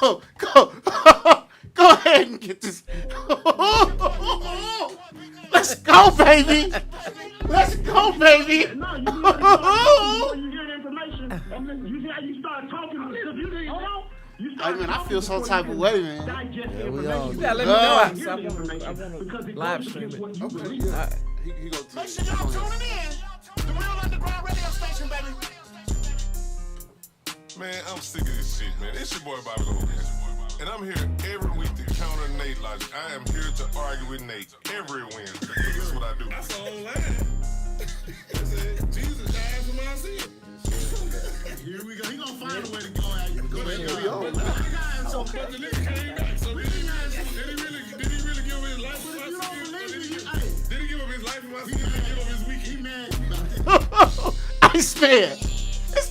Go ahead and get this. Let's go, baby. Let's go, baby. No, you gotta go before you hear the information. You see how you start talking because you didn't know. Hey, man, I feel some type of way, man. Yeah, we all do. Yeah, let me know. I want to live stream it. Okay. He go Make sure y'all tuning in. The Real Underground Radio Station, baby. Man, I'm sick of this shit, man. It's your boy Bobby Logan. And I'm here every week to counter NateLogic. I am here to argue with Nate every Wednesday. This is what I do. That's online. Jesus died for my sins. Here we go. He gonna find a way to go at you. Go ahead. So, but the nigga came back. So did he really give up his life for my sins? Did he give up his life for my sins? Did he give up his week? He mad about that. Iceman. It's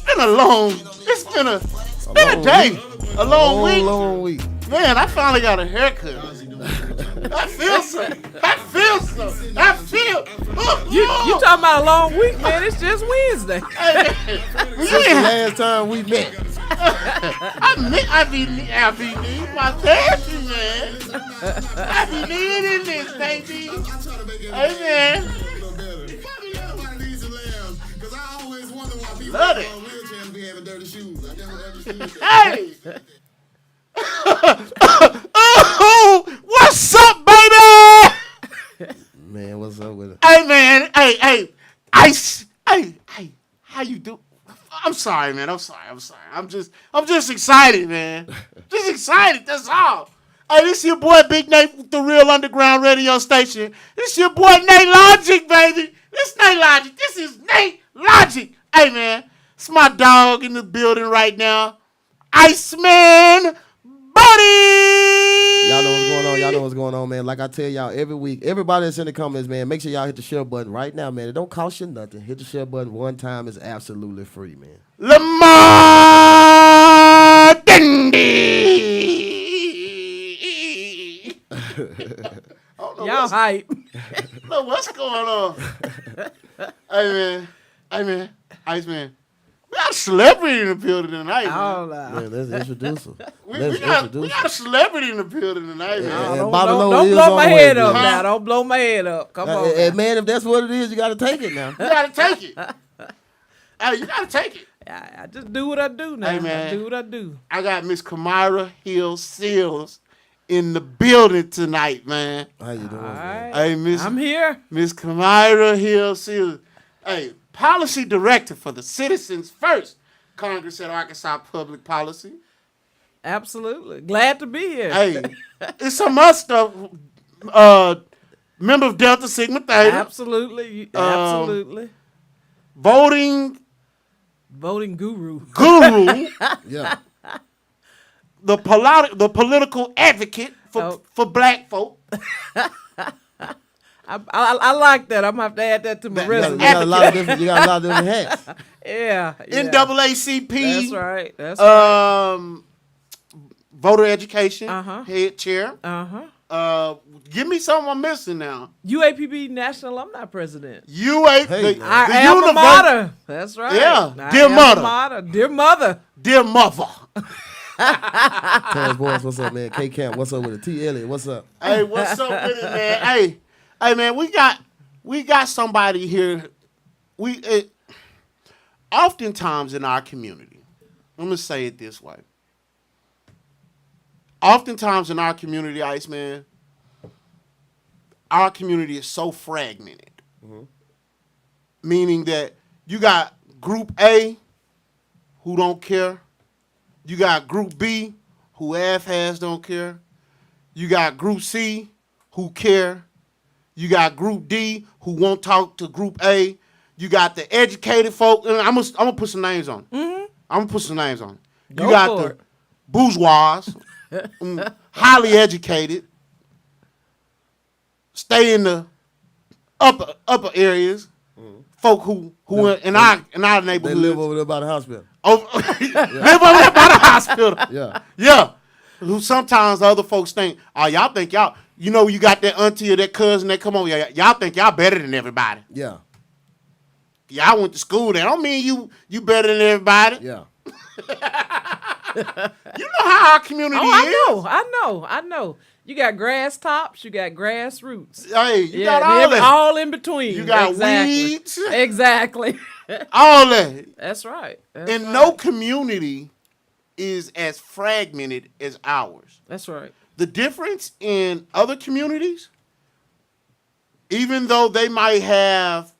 been a day. A long week. Long week. Man, I finally got a haircut. I feel so. You talking about a long week, man? It's just Wednesday. Since the last time we met. I be needing my therapy, man. I be needing this, baby. Hey, man. Love it. Hey. Oh, what's up, baby? Man, what's up with it? Hey, man. Hey, how you do? I'm sorry, man. I'm sorry. I'm just excited, man. Just excited. That's all. Hey, this your boy Big Nate with the Real Underground Radio Station. This your boy NateLogic, baby. This NateLogic. This is NateLogic. Hey, man. It's my dog in the building right now. Iceman Buddy! Y'all know what's going on, man. Like I tell y'all every week, everybody that's in the comments, man, make sure y'all hit the share button right now, man. It don't cost you nothing. Hit the share button one time. It's absolutely free, man. Lamar Dindy! Y'all hype. No, what's going on? Hey, man. Iceman. We got a celebrity in the building tonight, man. Oh, Man, let's introduce her. We got a celebrity in the building tonight, man. Don't Bobby blow on my the head way, up man. now. Don't blow my head up. Come on. Man, if that's what it is, you got to take it now. You gotta take it. Hey, you gotta take it. I just do what I do now. Hey, man. I do what I do. I got Miss Kamira Hill Seals in the building tonight, man. How you doing, All man? right. Hey, I'm here. Miss Kamira Hill Seals. Hey, policy director for the Citizens First Congress at Arkansas Public Policy. Absolutely. Glad to be here. Hey, it's some other stuff. Member of Delta Sigma Theta. Absolutely. Absolutely. Voting guru. Yeah. the political advocate for black folk. I like that. I'm gonna have to add that to my You resume. got a lot of different hats. Yeah. NAACP. That's right. That's right. Voter education. Uh-huh. Head chair. Give me something I'm missing now. UAPB National Alumni President. Hey, the Our alma mater. That's right. Yeah. Our Dear alma mother. mater. Dear mother. Dear mother. Terrence Boyce, what's up, man? K Camp, what's up with it? T Elliott, what's up? Hey, what's up with it, man? Hey, man, we got somebody here. Oftentimes in our community, I'm gonna say it this way. Oftentimes in our community, Iceman, our community is so fragmented. Meaning that you got Group A who don't care. You got Group B who half-ass don't care. You got Group C who care. You got Group D who won't talk to Group A. You got the educated folk. And I'm gonna put some names on. I'm gonna put some names on. You Go got for the it. bourgeois, highly educated, stay in the upper areas. Folk who in our neighborhood They live over there by the hospital. live over there by the hospital. Yeah. Yeah. Who sometimes other folks think, oh, y'all think y'all, you got that auntie or that cousin that come over, y'all think y'all better than everybody. Yeah. Y'all went to school there. Don't mean you better than everybody. Yeah. You know how our community is. I know. You got grass tops, you got grass roots. Hey, you Yeah, got all that. all in between. You got exactly. weeds. Exactly. All that. That's right. And no community is as fragmented as ours. That's right. The difference in other communities, even though they might have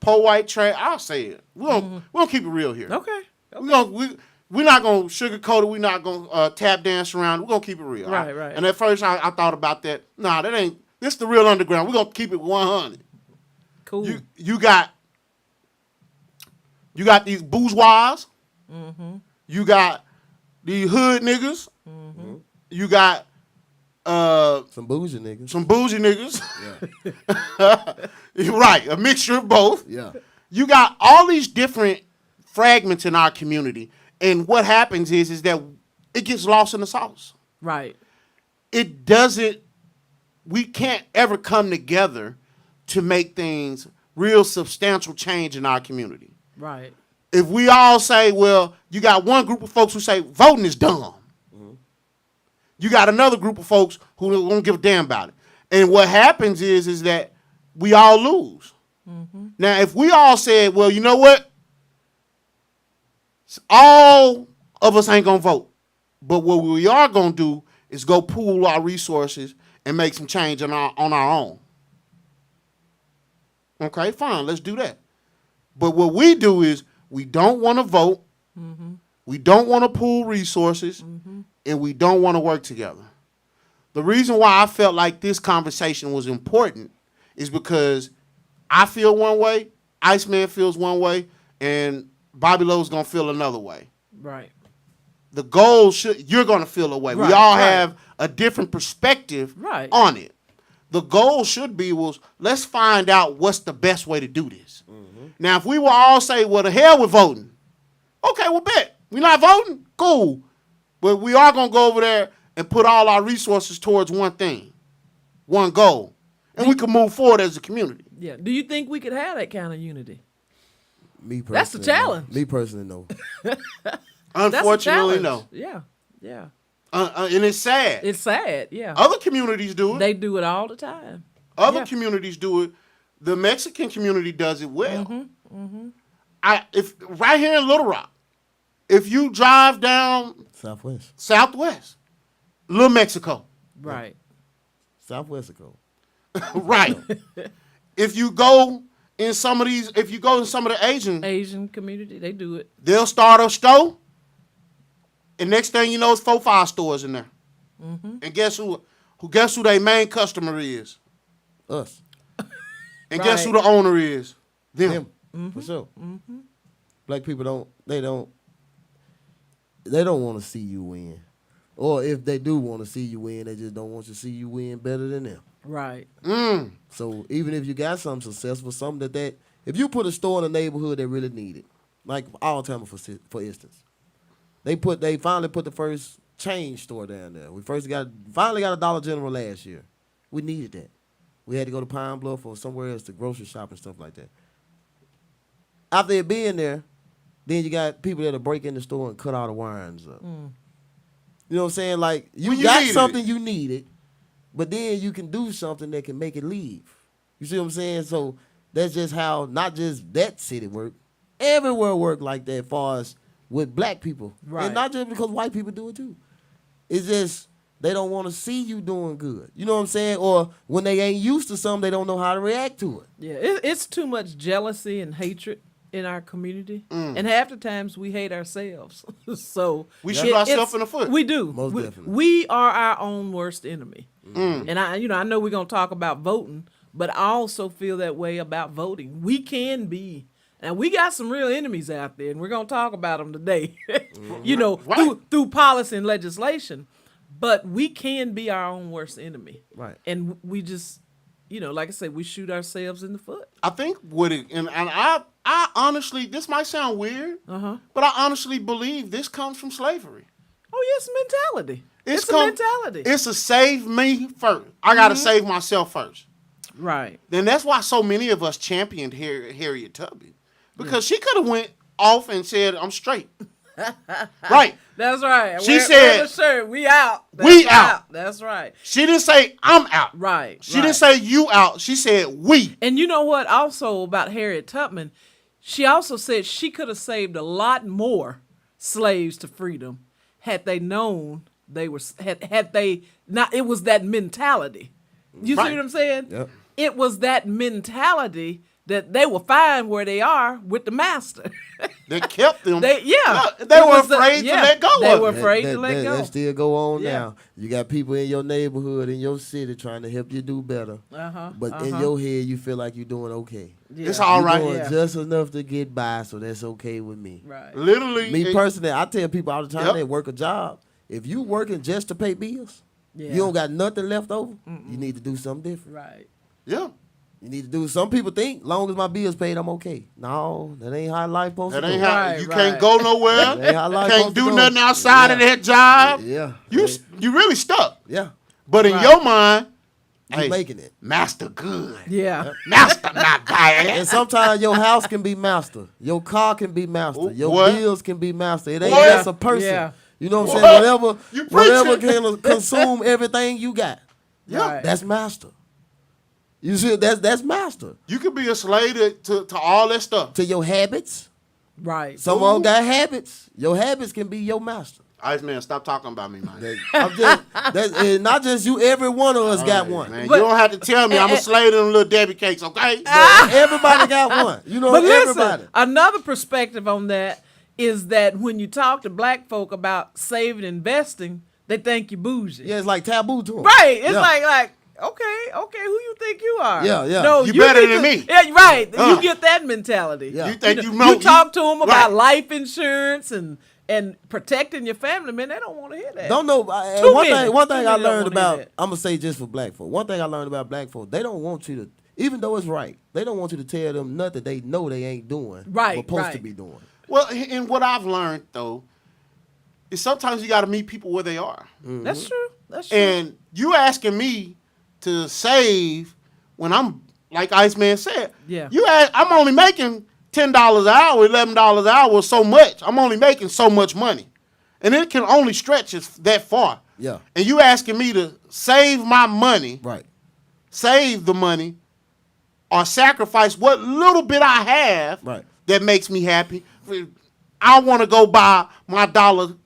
poor white trash, I'll say it. We're gonna keep it real here. Okay. We're not gonna sugarcoat it. We're not gonna tap dance around. We're gonna keep it real. Right. And at first I thought about that. Nah, that ain't. This the real underground. We're gonna keep it 100. Cool. You got these bourgeois. You got these hood niggas. You got Some bougie niggas. some bougie niggas. You're right, a mixture of both. Yeah. You got all these different fragments in our community, and what happens is that it gets lost in the sauce. Right. It doesn't. We can't ever come together to make things real substantial change in our community. Right. If we all say, well, you got one group of folks who say voting is dumb. You got another group of folks who don't give a damn about it. And what happens is that we all lose. Now, if we all said, well, you know what? All of us ain't going to vote. But what we are going to do is go pool our resources and make some change on our own. Okay, fine, let's do that. But what we do is we don't want to vote. We don't want to pool resources. And we don't want to work together. The reason why I felt like this conversation was important is because I feel one way, Iceman feels one way, and Bobby Lowe's going to feel another way. Right. The goal you're going to feel a way. Right, we all right. have a different perspective Right. on it. The goal should be let's find out what's the best way to do this. Now, if we will all say, well, the hell with voting. Okay, well, bet. We're not voting? Cool. But we are going to go over there and put all our resources towards one thing, one goal. And we can move forward as a community. Yeah. Do you think we could have that kind of unity? Me personally. That's the challenge. No. Me personally, no. That's a Unfortunately, challenge. no. Yeah. And it's sad. It's sad. Yeah. Other communities do it. They do it all the time. Other communities do it. The Mexican community does it well. If right here in Little Rock, if you drive down Southwest, Little Mexico. Right. Southwest Mexico. Right. If you go in some of the Asian community, they do it. they'll start a store, and next thing you know, it's 4-5 stores in there. And guess who their main customer is? Us. And guess who the owner is? Them. For sure. Black people don't want to see you win. Or if they do want to see you win, they just don't want to see you win better than them. Right. So even if you got something successful, something that if you put a store in a neighborhood that really need it, like Altamont for instance, they finally put the first chain store down there. We finally got a Dollar General last year. We needed that. We had to go to Pine Bluff or somewhere else to grocery shop and stuff like that. After it being there, then you got people that'll break in the store and cut all the wirings up. You know what I'm saying? Like, you got something you needed, but then you can do something that can make it leave. You see what I'm saying? So that's just how, not just that city work, everywhere work like that as far as with black people. Right. And not just because white people do it too. It's just they don't want to see you doing good. You know what I'm saying? Or when they ain't used to something, they don't know how to react to it. Yeah, it's too much jealousy and hatred in our community, and half the times we hate ourselves. So We shoot ourselves in the foot. We do. Most definitely. We are our own worst enemy. And I know we're gonna talk about voting, but I also feel that way about voting. We can be, and we got some real enemies out there, and we're gonna talk about them today. Through policy and legislation, but we can be our own worst enemy. Right. And we just, like I said, we shoot ourselves in the foot. I think and I honestly, this might sound weird, but I honestly believe this comes from slavery. Oh, yes, mentality. It's a mentality. It's a save me first. I got to save myself first. Right. Then that's why so many of us championed Harriet Tubman. Because she could have went off and said, I'm straight. Right. That's right. She wear said, the shirt. We out. We out. That's right. She didn't say I'm out. Right. She didn't say you out. She said we. And you know what? Also about Harriet Tubman, she also said she could have saved a lot more slaves to freedom had they known they were had they not. It was that mentality. You see Right. what I'm saying? Yep. It was that mentality that they were fine where they are with the master. They kept them. They They It were was afraid to let go They of were it. afraid to let go. That still go on Yeah. now. You got people in your neighborhood, in your city, trying to help you do better. But in your head, you feel like you're doing okay. Yeah. It's all You're right. doing Yeah. just enough to get by, so that's okay with me. Right. Literally. Me personally, I tell people all the time Yep. that work a job, if you working just to pay bills, Yeah. you don't got nothing left over, you need to do something different. Right. Yeah. You need to do. Some people think, long as my bills paid, I'm okay. No, that ain't how life supposed That to ain't go. how Right, you right. can't go nowhere. That ain't how life Can't supposed to do go. nothing outside of that job. Yeah, You really stuck. yeah. But in Right. your mind, You hey, making it. master good. Yeah. Master not bad. And sometimes your house can be master. Your car can be master. Your What? bills can be master. It ain't What? just a person. Yeah. You know what I'm What? saying? You Whatever preaching. can consume everything you got. Yeah. Right. That's master. You see, that's master. You could be a slave to all that stuff. To your habits. Right. Some of them got habits. Your habits can be your master. Iceman, stop talking about me, man. I'm just, and not just you. Every one of us got one. Man, But- you don't have to tell me I'm a slave to them little Debbie cakes, okay? Everybody got one. You know, But listen, everybody. another perspective on that is that when you talk to black folk about saving and investing, they think you bougie. Yeah, it's like taboo to them. Right. It's Yeah. like, okay, who you think you are? Yeah, yeah. No, You better need than to- me. Yeah, right. Uh. You get that mentality. Yeah. You think you You know talk to them about right. life insurance and protecting your family, man. They don't want to hear that. Don't know. Too One many. thing Too I many don't learned wanna about, hear that. I'm going to say just for black folk. One thing I learned about black folk, they don't want you to, even though it's right, they don't want you to tell them nothing they know they ain't doing. Right, Supposed right. to be doing. Well, and what I've learned, though, is sometimes you got to meet people where they are. That's true. That's true. And you asking me to save when I'm, like Iceman said, Yeah. I'm only making $10 an hour, $11 an hour, so much. I'm only making so much money. And it can only stretch us that far. Yeah. And you asking me to save my money, Right. save the money, or sacrifice what little bit I have Right. that makes me happy. I want to go buy my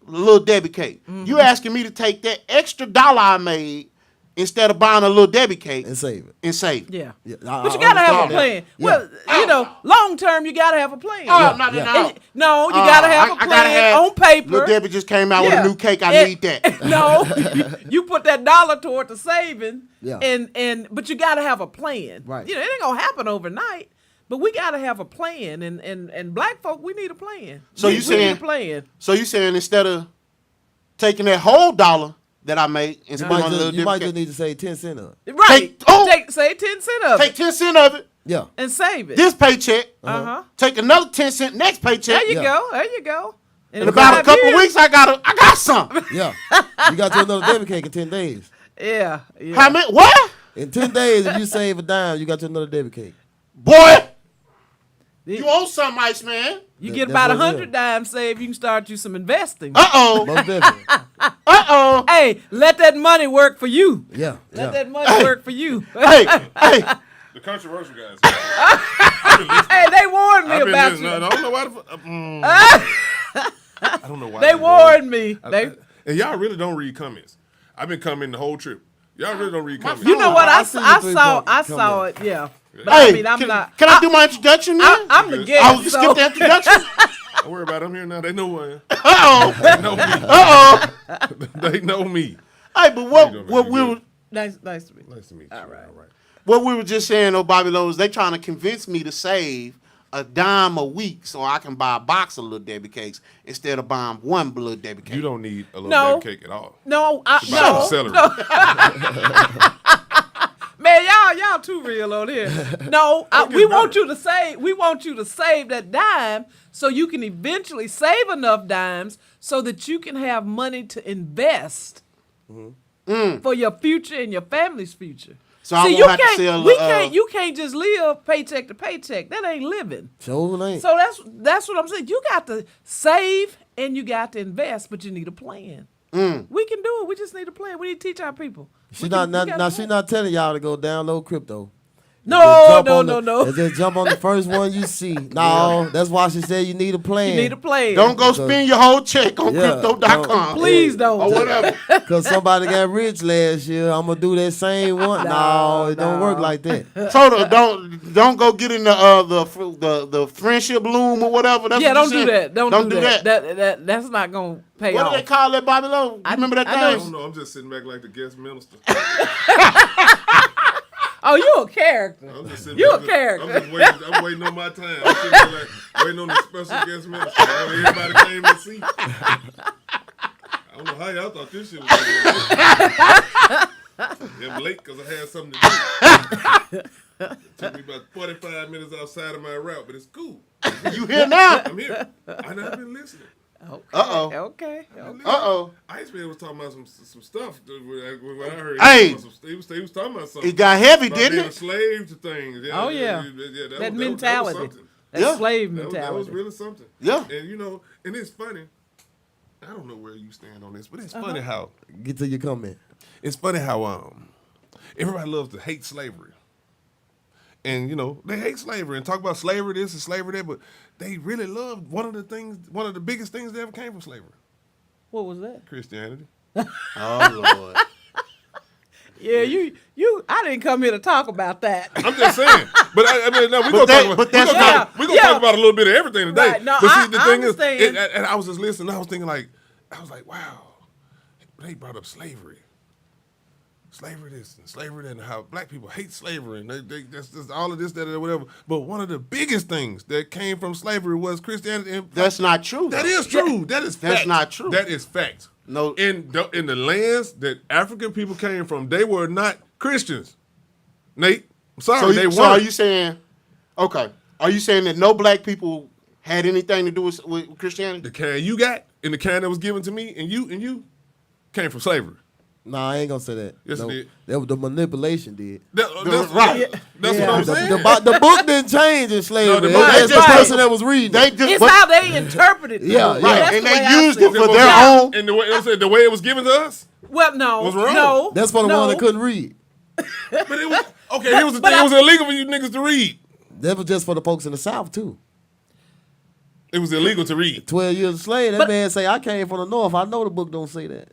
little Debbie cake. Mm-hmm. You asking me to take that extra dollar I made instead of buying a little Debbie cake And save it. and save it. yeah. Yeah, But you gotta have a understand that. plan. Yeah. Well, you know, long term, you gotta have a plan. Oh, no. And- no, you gotta have a I gotta plan have- on paper. Little Debbie just came out with Yeah. a new cake. I And- need that. No, you put that dollar toward the saving, Yeah. but you gotta have a plan. Right. You know, it ain't gonna happen overnight. But we gotta have a plan, and black folk, we need a plan. So we, you we saying- need a plan? So you saying instead of taking that whole dollar that I made and You spend might, on a little just, you might Debbie just cake, need to save 10 cents of it. Right? Say 10 cents of take it 10 cents of it Yeah. and save it. this paycheck, Uh-huh. take another 10 cent next paycheck. There you Yeah. go. There you go. And In about a couple years, weeks, I got some. Yeah. You got you another Debbie cake in 10 days. Yeah. Yeah. How many? What? In 10 days, if you save a dime, you got you another Debbie cake. Boy, you owe something, Iceman. You That- get that's about what it 100 dimes saved, you can start you some investing. Uh-oh. Most definitely. Uh-oh. Hey, let that money work for you. Yeah. Let Yeah. that money work for you. Hey, The controversial guys. I've been listening. Hey, they warned me I've been about listening. you. I don't know why. I don't know why. They warned me. They, And y'all really don't read comments. I've been coming the whole trip. Y'all really don't read comments. you know what? I I see the saw. three I come saw in. it. Yeah. But hey, I mean, I'm can, not. can I do my introduction now? I'm the I guest. was So. skip the introduction. Don't worry about it. I'm here now. They know who I am. Uh-oh. They know me. Uh-oh. They know me. Hey, but How you doing, what man? we You were good? Nice to meet you. Nice to meet you. All right. what we were just saying, oh Bobby Lowe's, they trying to convince me to save a dime a week so I can buy a box of little Debbie cakes instead of buying one little Debbie cake. You don't need a little No. Debbie cake at all. No, Buy some celery. Man, y'all too real on here. No, we want you to save. We want you to save that dime so you can eventually save enough dimes so that you can have money to invest for your future and your family's future. So I See, won't have to sell. You can't just live paycheck to paycheck. That ain't living. Sure ain't. So that's what I'm saying. You got to save and you got to invest, but you need a plan. We can do it. We just need a plan. We need to teach our people. She's not telling y'all to go download crypto. No. And just jump on the first one you see. No, that's why she said you need a plan. You need a plan. Don't go spend your whole check on crypto.com. Please don't. Or whatever. Because somebody got rich last year. I'm gonna do that same one. No, it don't work like that. So don't go get in the friendship loom or whatever. That's what don't you do said. that. Don't do that. That's not gonna pay What off. do they call that, Bobby Lowe? You remember that I thing? don't know. I'm just sitting back like the guest minister. Oh, you a character. I'm just sitting You back, a character. I'm waiting on my time. I'm sitting there like waiting on the special guest minister. Everybody came to see. I don't know how y'all thought this shit was going to be. I'm late because I had something to do. It took me about 45 minutes outside of my route, but it's cool. You here now? I'm here. I never been listening. Okay. Iceman was talking about some stuff when I heard. Hey. He was talking about something. It got heavy, about didn't being it? a slave to things. Yeah, Oh, yeah. That mentality. That was something. That slave That mentality. was really something. Yeah. And and it's funny. I don't know where you stand on this, but it's funny how Get to your comment. it's funny how everybody loves to hate slavery. And they hate slavery and talk about slavery this and slavery that, but they really love one of the biggest things that ever came from slavery. What was that? Christianity. Oh, Lord. Yeah, you. I didn't come here to talk about that. I'm just saying. But I mean, no, we're going to talk about a little bit of everything today. Right. No, but see, the I thing understand. is, and I was just listening, I was thinking I was like, wow, they brought up slavery. Slavery this and slavery that, and how black people hate slavery, and that's just all of this, that, or whatever. But one of the biggest things that came from slavery was Christianity. And That's not true. that though. is true. That is fact. That's not true. That is fact. No. In the lands that African people came from, they were not Christians. Nate, I'm sorry, they weren't. So are you saying? Okay. Are you saying that no black people had anything to do with Christianity? The kind you got and the kind that was given to me and you came from slavery. Nah, I ain't gonna say that. Yes, no, it did. That was the manipulation did. That's right. That's Yeah. what I'm saying. The book didn't change in slavery. the book That's the didn't person change. that was reading. They just, It's but- how they interpreted it. Yeah, Right. yeah. That's and the way they I used see it for their Yeah. own. And the way it was given to us. Well, no. Was wrong. No. That's for the no. one that couldn't read. But it was okay. Here's the thing. It was illegal for you niggas to read. That was just for the folks in the South too. It was illegal to read. 12 years a slave. That man say, I came from the North. I know the book don't say that.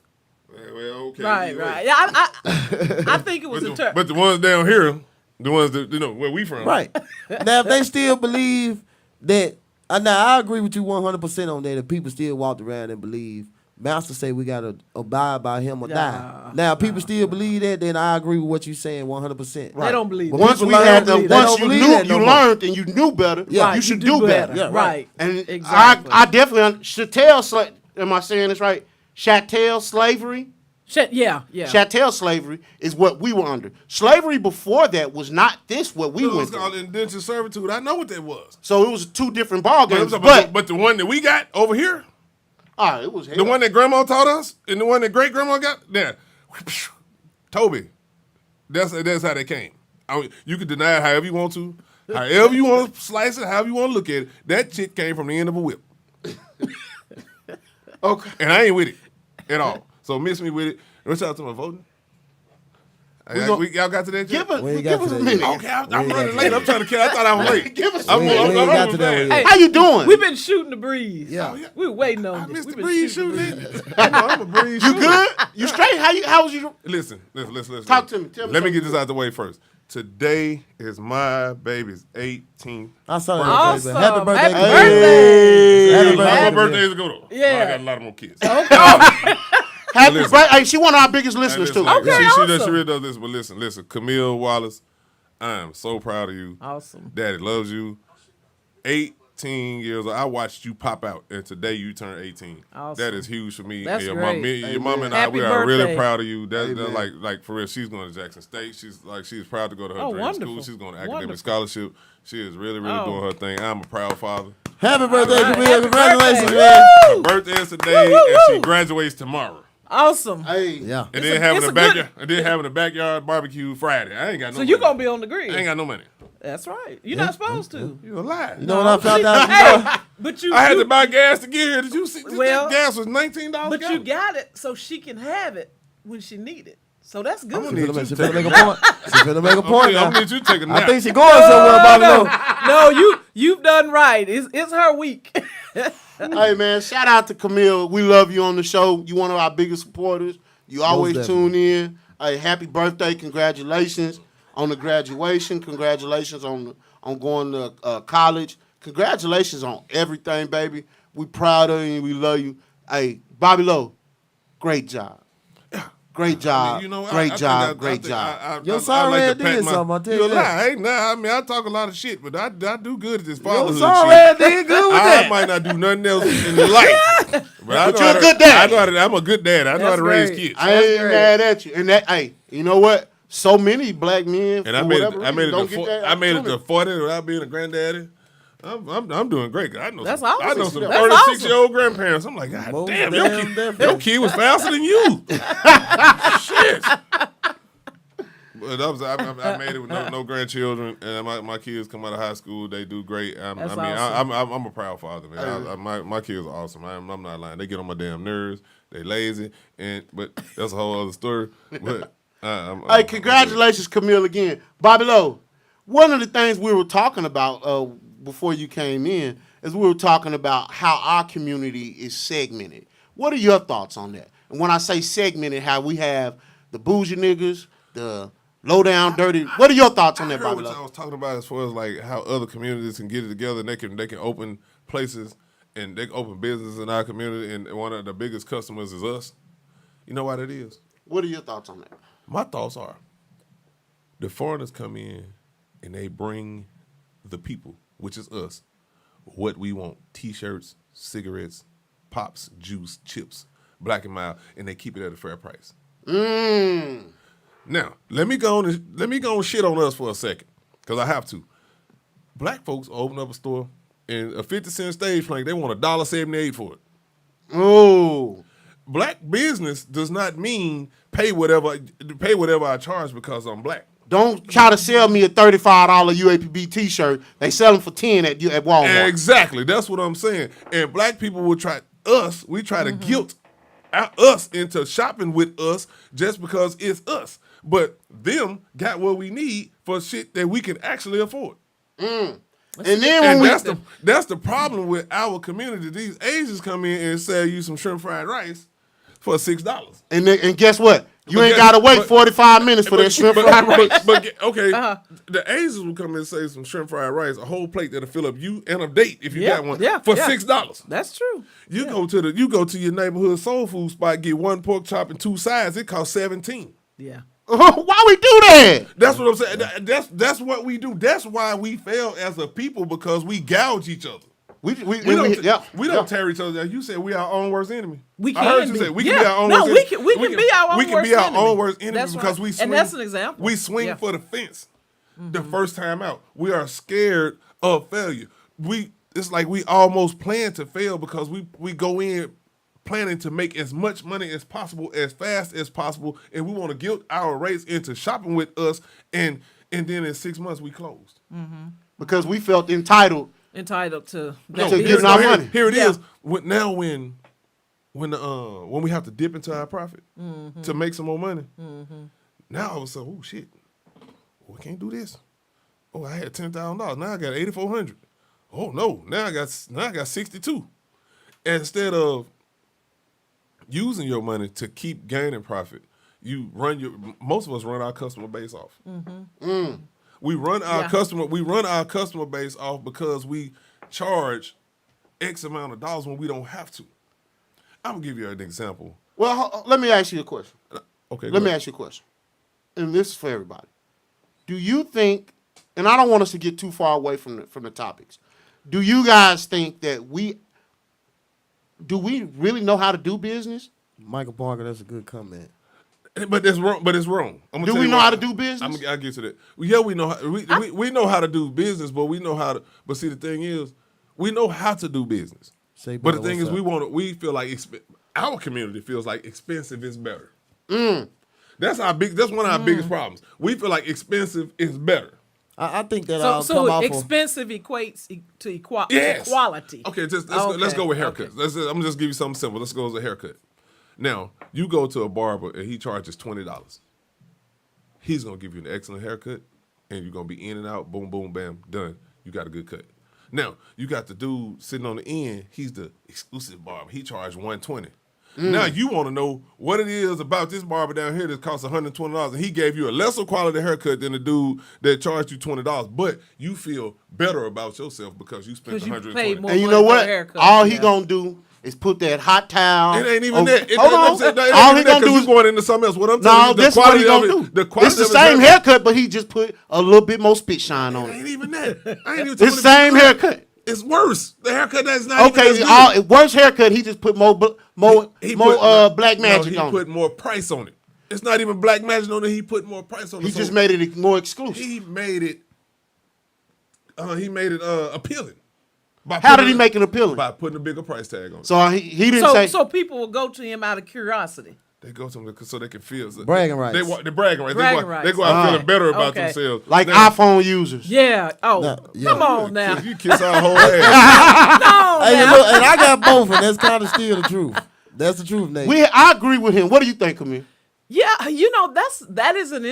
Well, okay. Right. anyway. Right. Yeah. I think it was But the ones down here, the ones that where we from. Right. Now, if they still believe that, now I agree with you 100% on that. If people still walked around and believe, Master say we got to abide by him or die. Now, if people still believe that, then I agree with what you're saying 100%. They don't believe But it. Once people we learn had to them, believe they once don't you believe knew, that no you more. learned and you knew better. Yeah. You should do better. Yeah, right. And Exactly. I definitely should tell. Am I saying this right? Chattel slavery. Yeah. Chattel slavery is what we were under. Slavery before that was not what we It was went through. called indentured servitude. I know what that was. So it was two different ball games. But the one that we got over here, it was hell. the one that Grandma taught us, and the one that Great Grandma got, there, Toby. That's how they came. You can deny it however you want to, however you want to slice it, however you want to look at it. That shit came from the end of a whip, Okay. and I ain't with it at all. So miss me with it. What's y'all talking about voting? Y'all got to that yet? We ain't Give got us to a that minute. yet. Okay, I'm We ain't running got late. to I'm trying to kill. I thought I was late. Give us a I'm minute. We ain't got to that moving one yet. fast. How you doing? We've been shooting the breeze. Yeah. We were waiting on I this. missed We've the been breeze shooting shooting the breeze. it. I'm a breeze You shooter. good? You straight? How was you? Listen. Talk to me. Tell me Let me something. get this out the way first. Today is my baby's 18th. I saw that. Awesome. Baby. Happy birthday. Happy Camille. birthday. Happy My birthday. birthday is ago though. Yeah. I got a lot of more kids. Happy Listen. birthday. Hey, she one of our biggest listeners too. Okay. She awesome. really does this, but listen. Camille Wallace, I am so proud of you. Awesome. Daddy loves you. 18 years old. I watched you pop out, and today you turn 18. Awesome. That is huge for me. That's and great. Your mom and I, Happy we are really birthday. proud of you. That's Amen. like for real. She's going to Jackson State. She's proud to go to her Oh, dream wonderful. school. She's going to academic Wonderful. scholarship. She is really Oh. doing her thing. I'm a proud father. Happy birthday, All right. Camille. Happy Congratulations, birthday. man. Her birthday is today, Woo, and she woo. graduates tomorrow. Awesome. Hey. Yeah. And It's then a- having it's a a backyard, backyard barbecue Friday. I ain't got no. So you money. gonna be on the I grid? ain't got no money. That's right. You're not supposed to. You a lie. You know what I found out? Hey, but you. I had you- to buy gas to get here. Did you see? Well, gas was $19. But you got it so she can have it when she need it. So that's good. I'm gonna need She you to finna take make a point. She finna make a point I'm now. gonna need you to take a nap. I think she going somewhere, Bobby. No, you've done right. It's her week. Hey, man, shout out to Camille. We love you on the show. You one of our biggest supporters. You always definitely. tune in. Hey, happy birthday. Congratulations on the graduation. Congratulations on going to college. Congratulations on everything, baby. We proud of you. We love you. Hey, Bobby Lowe, great job. Great job. You know, great I job. think Great job. Your I son like to Red pat did my- something, I tell You you a that. lie. Ain't nah, I mean, I talk a lot of shit, but I do good at this Your fatherhood son shit. Red did good with I that. might not do nothing else in life. But But you're a good dad. I know how to, I'm a good dad. I know how That's to raise great. kids. I ain't mad at you. And that, hey, you know what? So many black men, And I for made whatever it. I made reason, it. don't To get that I made it to opportunity. 40 without being a granddaddy. I'm doing great. I know. That's some, I know awesome. some That's 36-year-old grandparents. I'm like, God Most damn, damn your different. kid was faster than you. Shit. But I made it with no grandchildren, and my kids come out of high school. They do great. I'm a proud father, man. My kids are awesome. I'm not lying. They get on my damn nerves. They lazy, but that's a whole other story. But Hey, congratulations, Camille, again. Bobby Lowe, one of the things we were talking about before you came in is we were talking about how our community is segmented. What are your thoughts on that? And when I say segmented, how we have the bougie niggas, the low down dirty. What are your thoughts on I that, heard Bobby what Lowe? I was talking about as far as like how other communities can get it together and they can open places and they can open business in our community, and one of the biggest customers is us. You know why that is? What are your thoughts on that? My thoughts are the foreigners come in and they bring the people, which is us, what we want: T-shirts, cigarettes, pops, juice, chips, Black and Mild, and they keep it at a fair price. Now, let me go and shit on us for a second, because I have to. Black folks open up a store and a 50-cent stage plank, they want $1.78 for it. Oh, Black business does not mean pay whatever I charge because I'm black. don't try to sell me a $35 UAPB T-shirt. They sell them for $10 at Walmart. Exactly, that's what I'm saying. And black people will try to guilt us into shopping with us just because it's us. But them got what we need for shit that we can actually afford. And then when And that's the problem with our community. These Asians come in and sell you some shrimp fried rice for $6. and guess what? You But ain't guess- got to wait but- 45 minutes for that shrimp fried rice. Okay, the Asians will come in and say some shrimp fried rice, a whole plate that'll fill up you and a date if you Yeah, got one yeah, for yeah. $6. That's true. You go to your neighborhood soul food spot, get one pork chop and 2 sides. It costs $17. Yeah. Why we do that? That's what I'm saying. That's what we do. That's why we fail as a people, because we gouge each other. We don't tear each other down. You said we our own worst enemy. We I heard can you be. say we Yeah. can be our own No, worst we enemy. can- we can be our own We can worst be our enemy. own worst enemy That's because right. we And swing. that's an example. We swing Yeah. for the fence the first time out. We are scared of failure. It's like we almost plan to fail because we go in planning to make as much money as possible, as fast as possible, and we want to guilt our rates into shopping with us, and then in 6 months we closed. Because we felt entitled. Entitled to No, that to here, give business. our here- money. here it Yeah. is. When we have to dip into our profit to make some more money, now all of a sudden, oh shit, we can't do this. Oh, I had $10,000. Now I got $8,400. Oh no, now I got 62. Instead of using your money to keep gaining profit, most of us run our customer base off. We run our customer base off because we charge X amount of dollars when we don't have to. I'm gonna give you an example. Well, let me ask you a question. Okay, Let me ask you a question. And this is for everybody. Do you think, and I don't want us to get too far away from the topics, do you guys think that we really know how to do business? Michael Parker, that's a good comment. But it's wrong. I'm gonna Do tell we you know why. how to do business? I'll get to that. Yeah, we know. We know how to do business, but we know how to. But see, the thing is, we know how to do business. Say, But the brother, thing is, what's we feel like our community feels like expensive is better. That's one of our biggest problems. We feel like expensive is better. I think that So come off of. expensive equates to Yes. equality. Okay, let's go with Okay. haircuts. I'm just give you something simple. Let's go with a haircut. Now, you go to a barber and he charges $20. He's gonna give you an excellent haircut, and you're gonna be in and out, boom, boom, bam, done. You got a good cut. Now, you got the dude sitting on the end, he's the exclusive barber. He charged $120. Now you want to know what it is about this barber down here that costs $120, and he gave you a lesser quality haircut than the dude that charged you $20. But you feel better about yourself because you spent Because you $120. paid more And you money know for a what? haircut. All he Yeah. gonna do is put that hot towel. It ain't even over- that. Hold on. All All he gonna do you is going into something else. What I'm telling no. you, the This what quality he gonna of do. it, the quality It's the of his same haircut, but he just put a little bit more spit shine on It it. ain't even that. I ain't even It's telling the you same that. haircut. It's worse. The haircut that's not Okay, even as good. worse haircut. He just put more black magic he on put it. more price on it. It's not even black magic on it. He put more price on it. He So just made it more exclusive. He made it. Appealing. By How did putting he make it appealing? By putting a bigger price tag on it. So he didn't say. So people will go to him out of curiosity. They go to him so they can feel Bragging rights. They're bragging rights. Bragging They rights. go out feeling better about Okay. themselves. like Now, iPhone users. Yeah. Oh, yeah. come on now. You kiss our whole ass. No, Hey, now. look, and I got both, and that's kind of still the truth. That's the truth, Nate. I agree with him. What do you think of me? Yeah, that is an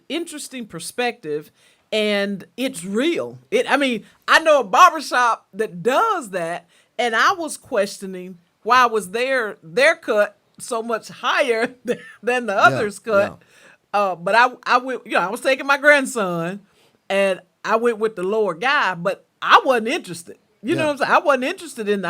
interesting perspective, and it's real. I know a barbershop that does that, and I was questioning why was their cut so much higher than the others cut. But I went, I was taking my grandson, and I went with the lower guy, but I wasn't interested. You know what I'm saying? I wasn't interested in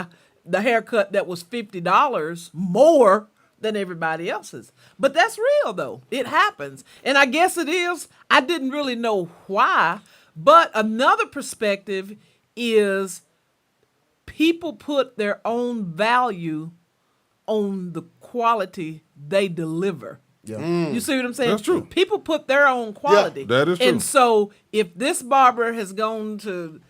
the haircut that was $50 more than everybody else's. But that's real, though. It happens. And I guess it is. I didn't really know why. But another perspective is people put their own value on the quality they deliver. Yeah. You see what I'm saying? That's true. People put their own quality. that is true. And so if this barber has gone to,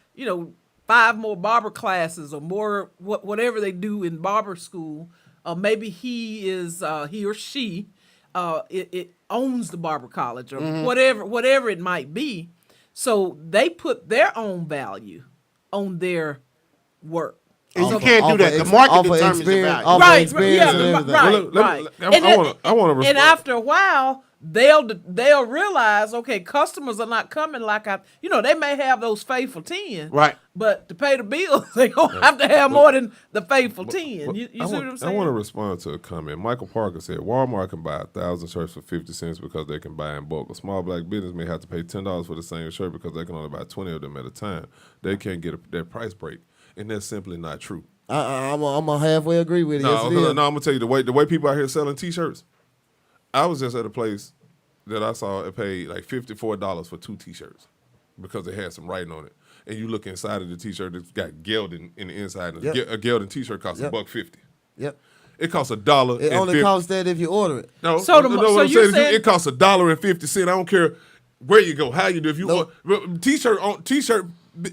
5 more barber classes or more, whatever they do in barber school, maybe he or she, it owns the barber college or whatever it might be. So they put their own value on their work. And you Off can't of- do off that. of The ex- market off of determines the experience- value. off of Right, experience yeah, and everything. right, Well, right. I want to respond. And after a while, they'll realize, okay, customers are not coming like they may have those faithful 10, Right. But to pay the bills, they gonna have to have more than the faithful 10. You see what I'm saying? I want to respond to a comment. Michael Parker said Walmart can buy 1,000 shirts for 50 cents because they can buy in bulk. A small black business may have to pay $10 for the same shirt because they can only buy 20 of them at a time. They can't get that price break, and that's simply not true. I'm a halfway agree with it. Yes, it No, is. I'm gonna tell you the way people out here selling T-shirts. I was just at a place that I saw it paid like $54 for 2 T-shirts because they had some writing on it. And you look inside of the T-shirt, it's got Gelding in the inside. And Yep. a Gelding T-shirt costs Yep. $1.50. Yep. It costs $1. It only costs that if you order it. No, So no, the- no, so what I'm you're saying is saying- it costs $1.50. I don't care where you go, how you do. If you Nope. T-shirt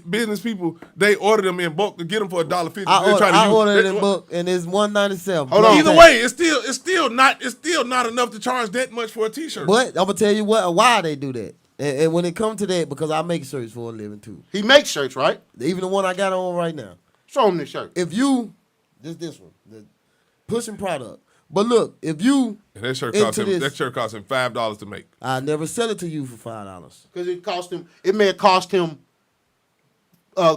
business people, they order them in bulk to get them for $1.50. I ordered it in book, and it's $1.97. Hold on. Either way, it's still not enough to charge that much for a T-shirt. But I'm gonna tell you why they do that. And when it comes to that, because I make shirts for a living too. He makes shirts, right? Even the one I got on right now. Show him this shirt. If you this one, the pushing product. But look, if you And that shirt into cost him $5 to make. I never sell it to you for $5. Because it may have cost him,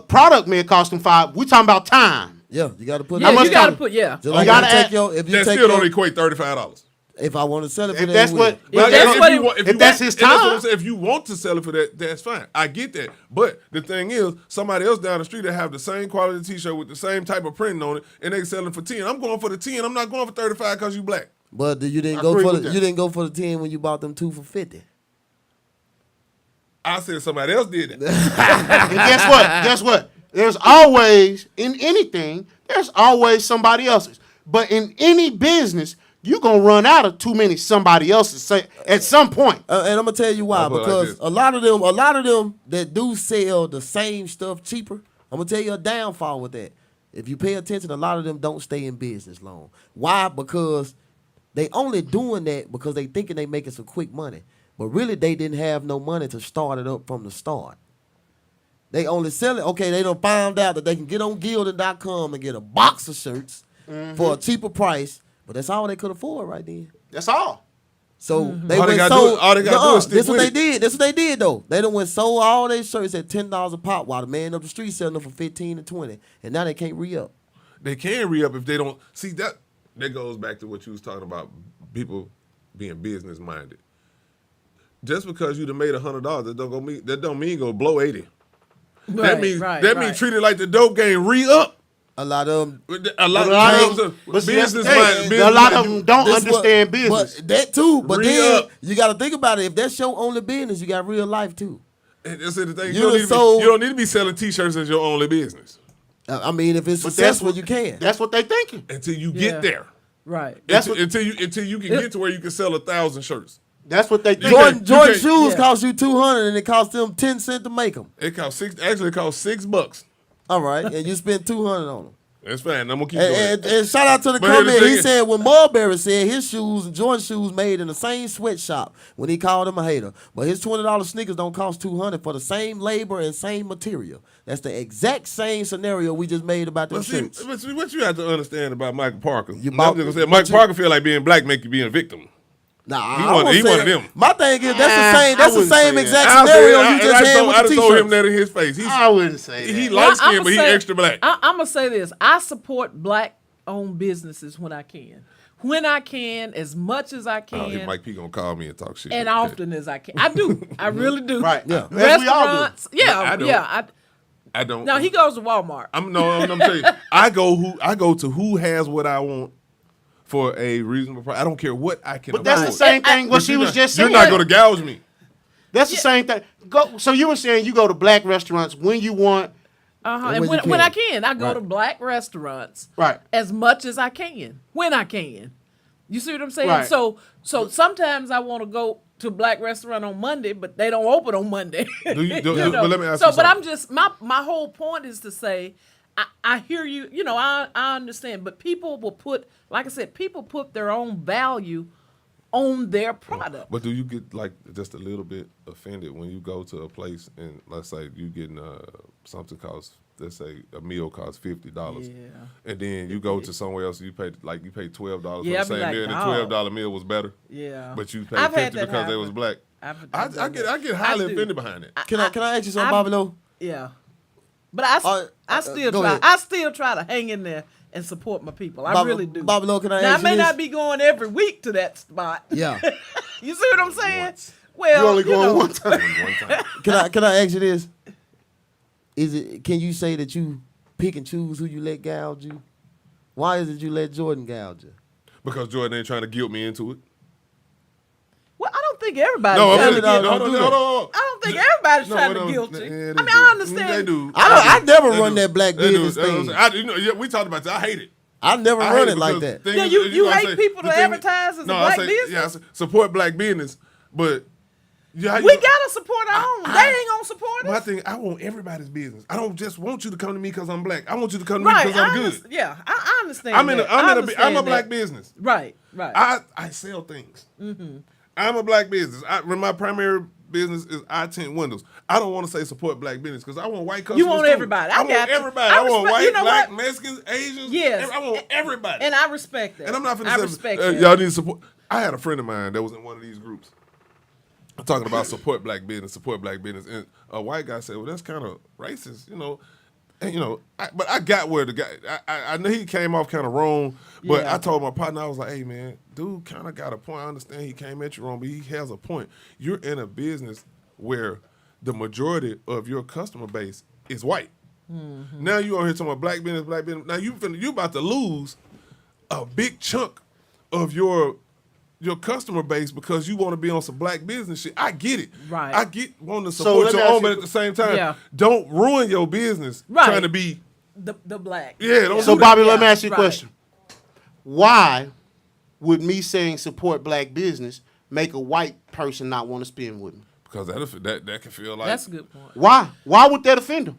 product may have cost him $5. We talking about time. Yeah, you got to put. Yeah, much you gotta time? put, yeah. Just like gotta you take add- your if you That take still your, don't equate $35. if I want to sell it for If that, that's it what, will. If that's what if that's his and that's what time. I'm saying. If you want to sell it for that, that's fine. I get that. But the thing is, somebody else down the street that have the same quality T-shirt with the same type of printing on it, and they selling for 10. I'm going for the 10. I'm not going for 35 because you black. But you didn't I go agree for with the that. you didn't go for the 10 when you bought them 2 for 50. I said somebody else did that. And guess what? Guess what? There's always, in anything, there's always somebody else's. But in any business, you're going to run out of too many somebody else's at some point. And I'm gonna tell you why. I'll put it like Because this. a lot of them that do sell the same stuff cheaper. I'm gonna tell you a downfall with that. If you pay attention, a lot of them don't stay in business long. Why? Because they only doing that because they thinking they making some quick money. But really, they didn't have no money to start it up from the start. They only sell it. Okay, they done found out that they can get on Gildan.com and get a box of shirts for a cheaper price, but that's all they could afford right then. That's all. So they All they went gotta do- sold. all they gotta do is stick This what with they it. did. This what they did though. They done went sold all their shirts at $10 a pop, while the man up the street selling them for 15 and 20, and now they can't re up. They can re-up if they don't. See, that goes back to what you was talking about, people being business minded. Just because you done made $100, that don't mean go blow 80. That means treat it like the dope game, re-up. A lot of them. A lot of them but see, that's the business thing. minded. A lot of them don't understand business. But that too. But then Re-up. you got to think about it. If that's your only business, you got real life too. And that's the thing. You You don't need to be selling T-shirts as your only business I mean, if it's successful, you can. That's what they thinking. until you Yeah. get there. Right. Until you can get to where you can sell 1,000 shirts. That's what they think. can't- Jordan can't- shoes yeah. cost you $200, and it cost them 10 cents to make them. It costs $6. All right, and you spent $200 on them. That's fine. I'm gonna keep doing it. And shout out to the But here's the comment. thing He is- said when Marbury said his shoes, Jordan shoes, made in the same sweatshop when he called him a hater. But his $20 sneakers don't cost $200 for the same labor and same material. That's the exact same scenario we just made about them But see, shirts. what you have to understand about Michael Parker? You I'm bought- just gonna say Michael Parker feel like being black make you be a victim. Nah, He I one- won't he say one of that. them. My thing is that's the I same. That's the wouldn't same say exact I scenario you just had told with the him t-shirts. that in his face. I wouldn't say that. He light skinned, I'ma but he say- extra black. I'm gonna say this: I support black-owned businesses when I can, as much as I can, Mike P gonna call me and talk shit. and Okay. often as I can. I do. I really do. Right. Yeah. As we all do. Restaurants. Yeah. I don't. Yeah. I don't. Now he goes to Walmart. I'm telling you, I go to who has what I want for a reasonable price. I don't care what I can But afford. that's the same thing what But she you're was not- just saying. You're not gonna gouge me. That's the same thing. So you were saying you go to black restaurants when you want. And when you when I can. can, I go Right. to black restaurants. Right. As much as I can, when I can. You see what I'm saying? Right. So sometimes I want to go to a black restaurant on Monday, but they don't open on Monday. Do you- do- You know? but let me ask so, you but I'm something. just my whole point is to say, I hear you. You know, I understand, but people will put, like I said, people put their own value on their product. But do you get like just a little bit offended when you go to a place and let's say you getting something costs, let's say a meal costs $50, Yeah. and then you go to somewhere else and you pay $12 Yeah, for I'd the be same meal, like, and the $12 meal was better, Yeah. but you paid I've had 50 that because they was happen. black. I've I get highly I do. offended behind it. Can I ask you something, Bobby Lowe? Yeah. But I still go try. ahead. I still try to hang in there and support my people. I really do. Bobby Lowe, can I now, ask I may you this? not be going every week to that spot. Yeah. You see what I'm saying? Well, You only going know, one time. One time. Can I ask you this? Can you say that you pick and choose who you let gouge you? Why is it you let Jordan gouge you? Because Jordan ain't trying to guilt me into it. Well, I don't think everybody's No, trying to no, guilt. don't do that. no. I don't think everybody's No, trying no, to guilt you. yeah, I they mean, do. I understand. They do. I never They run do. that black They do. business thing. We talked about that. I hate it. I never I run hate it like because that. things- Yeah, you gonna hate people the to thing- advertise as a I black say, business? Yeah, I say, support black business, but yeah, We gotta support our own. They ain't gonna support My us. thing, I want everybody's business. I don't just want you to come to me because I'm black. I want you to come to me Right. because I'm good. Yeah, I understand. I'm that. I I'm a understand black that. business. Right. I sell things. I'm a black business. My primary business is I tint windows. I don't want to say support black business because I want white customers. You want too. everybody. I want got you. everybody. I I want respect- white, you know black, what? Mexicans, Asians. Yes. I want everybody. And I respect that. And I'm not finna I say, respect that. y'all need to support. I had a friend of mine that was in one of these groups talking about support black business, and a white guy said, "Well, that's kind of racist, you know." And but I got where the guy. I knew he came off kind of wrong, but Yeah. I told my partner, I was like, "Hey, man, dude, kind of got a point. I understand he came at you wrong, but he has a point. You're in a business where the majority of your customer base is white. Now you on here talking about black business. Now you about to lose a big chunk of your customer base because you want to be on some black business shit. I get it. Right. I get wanting to So support let me your ask own, you- but at the same time, Yeah. don't ruin your business Right. trying to be. The black. Yeah, don't So do that. Bobby, let me Yeah, ask you a right. question. Why would me saying support black business make a white person not want to spend with me? Because that can feel like That's a good point. Why? Why would that offend them?